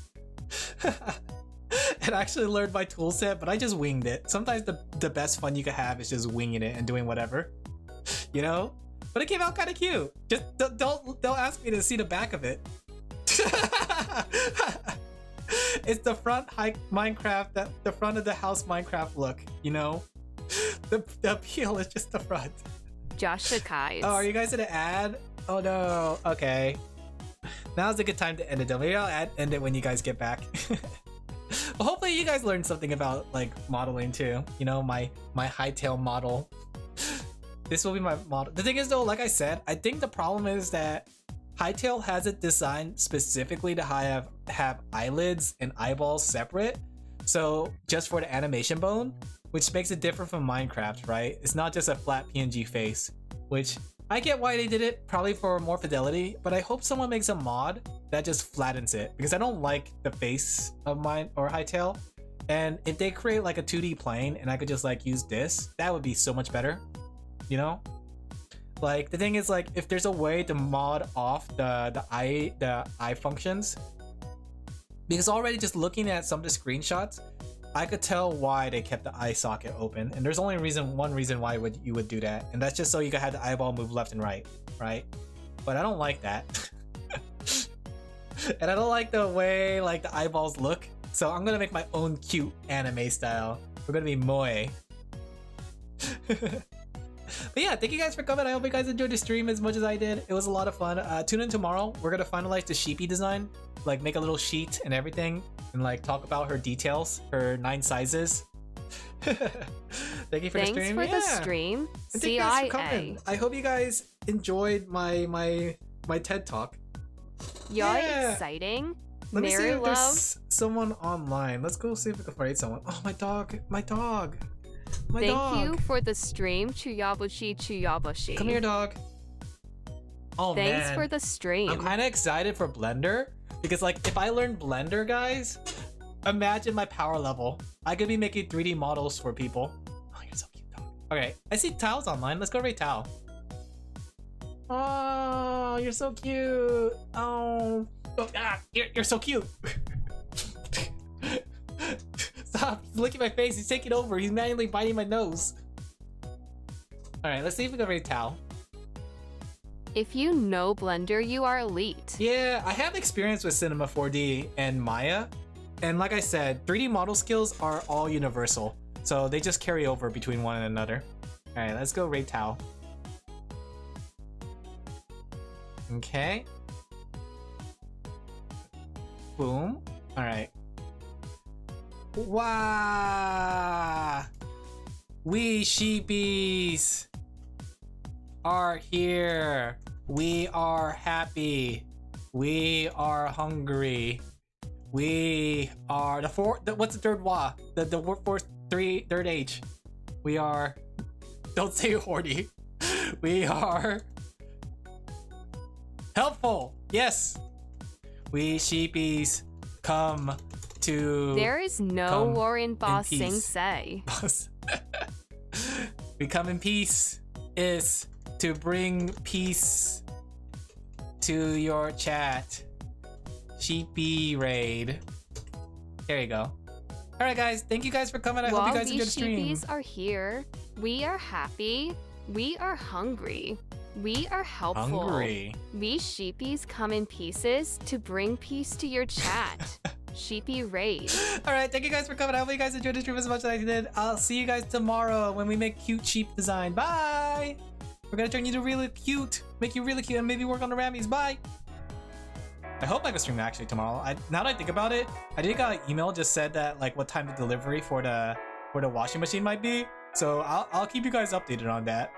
and actually learned my tool set, but I just winged it. Sometimes the best fun you can have is just winging it and doing whatever, you know? But it came out kind of cute. Just don't ask me to see the back of it. It's the front Minecraft, the front of the house Minecraft look, you know? The appeal is just the front. Joshua Kai. Oh, are you guys gonna add? Oh no. Okay. Now's a good time to end it though. Maybe I'll end it when you guys get back. Well, hopefully you guys learned something about like modeling too. You know, my Hightail model. This will be my model. The thing is though, like I said, I think the problem is that Hightail has it designed specifically to have eyelids and eyeballs separate. So just for the animation bone, which makes it different from Minecraft, right? It's not just a flat PNG face, which I get why they did it, probably for more fidelity, but I hope someone makes a mod that just flattens it because I don't like the face of mine or Hightail. And if they create like a 2D plane and I could just like use this, that would be so much better, you know? Like, the thing is, like, if there's a way to mod off the eye functions, because already just looking at some of the screenshots, I could tell why they kept the eye socket open, and there's only one reason why you would do that, and that's just so you could have the eyeball move left and right? But I don't like that. And I don't like the way like the eyeballs look, so I'm gonna make my own cute anime style. We're gonna be moe. But yeah, thank you guys for coming. I hope you guys enjoyed the stream as much as I did. It was a lot of fun. Tune in tomorrow. We're gonna finalize the sheepy design, like make a little sheet and everything, and like talk about her details, her 9 sizes. Thank you for the stream. Thanks for the stream. And thank you guys for coming. I hope you guys enjoyed my TED talk. You're Yeah. exciting. Let me see Mary if love. there's someone online. Let's go see if we can find someone. Oh, my dog. My dog. My Thank dog. you for the stream, Chuyabushi. Come here, dog. Oh, Thanks man. for the stream. I'm kind of excited for Blender because, like, if I learn Blender, guys, imagine my power level. I could be making 3D models for people. Oh, you're so cute, dog. Okay, I see Tao's online. Let's go rate Tao. Oh, you're so cute. Oh, you're so cute. Stop licking my face. He's taking over. He's manually biting my nose. All right, let's see if we can rate Tao. If you know Blender, you are elite. Yeah, I have experience with Cinema 4D and Maya. And like I said, 3D model skills are all universal. So they just carry over between one and another. All right, let's go rate Tao. Okay. Boom. All right. Wow. We sheepies are here. We are happy. We are hungry. We are what's the third wa? The fourth third H. We are, don't say horny. We are helpful. Yes. We sheepies come to There is no come war in in Boss Sing peace. Say. We come in peace is to bring peace to your chat. Sheepy raid. There you go. All right, guys. Thank you guys for coming. I hope you guys enjoyed the stream. Sheepies are here. We are happy. We are hungry. We are helpful. Hungry. We sheepies come in pieces to bring peace to your chat. Sheepy raid. All right. Thank you guys for coming. I hope you guys enjoyed the stream as much as I did. I'll see you guys tomorrow when we make cute sheep design. Bye. We're gonna turn you to really cute, make you really cute, and maybe work on the Rammies. Bye. I hope I can stream actually tomorrow. Now that I think about it, I did got an email just said that like what time the delivery for the washing machine might be. So I'll keep you guys updated on that.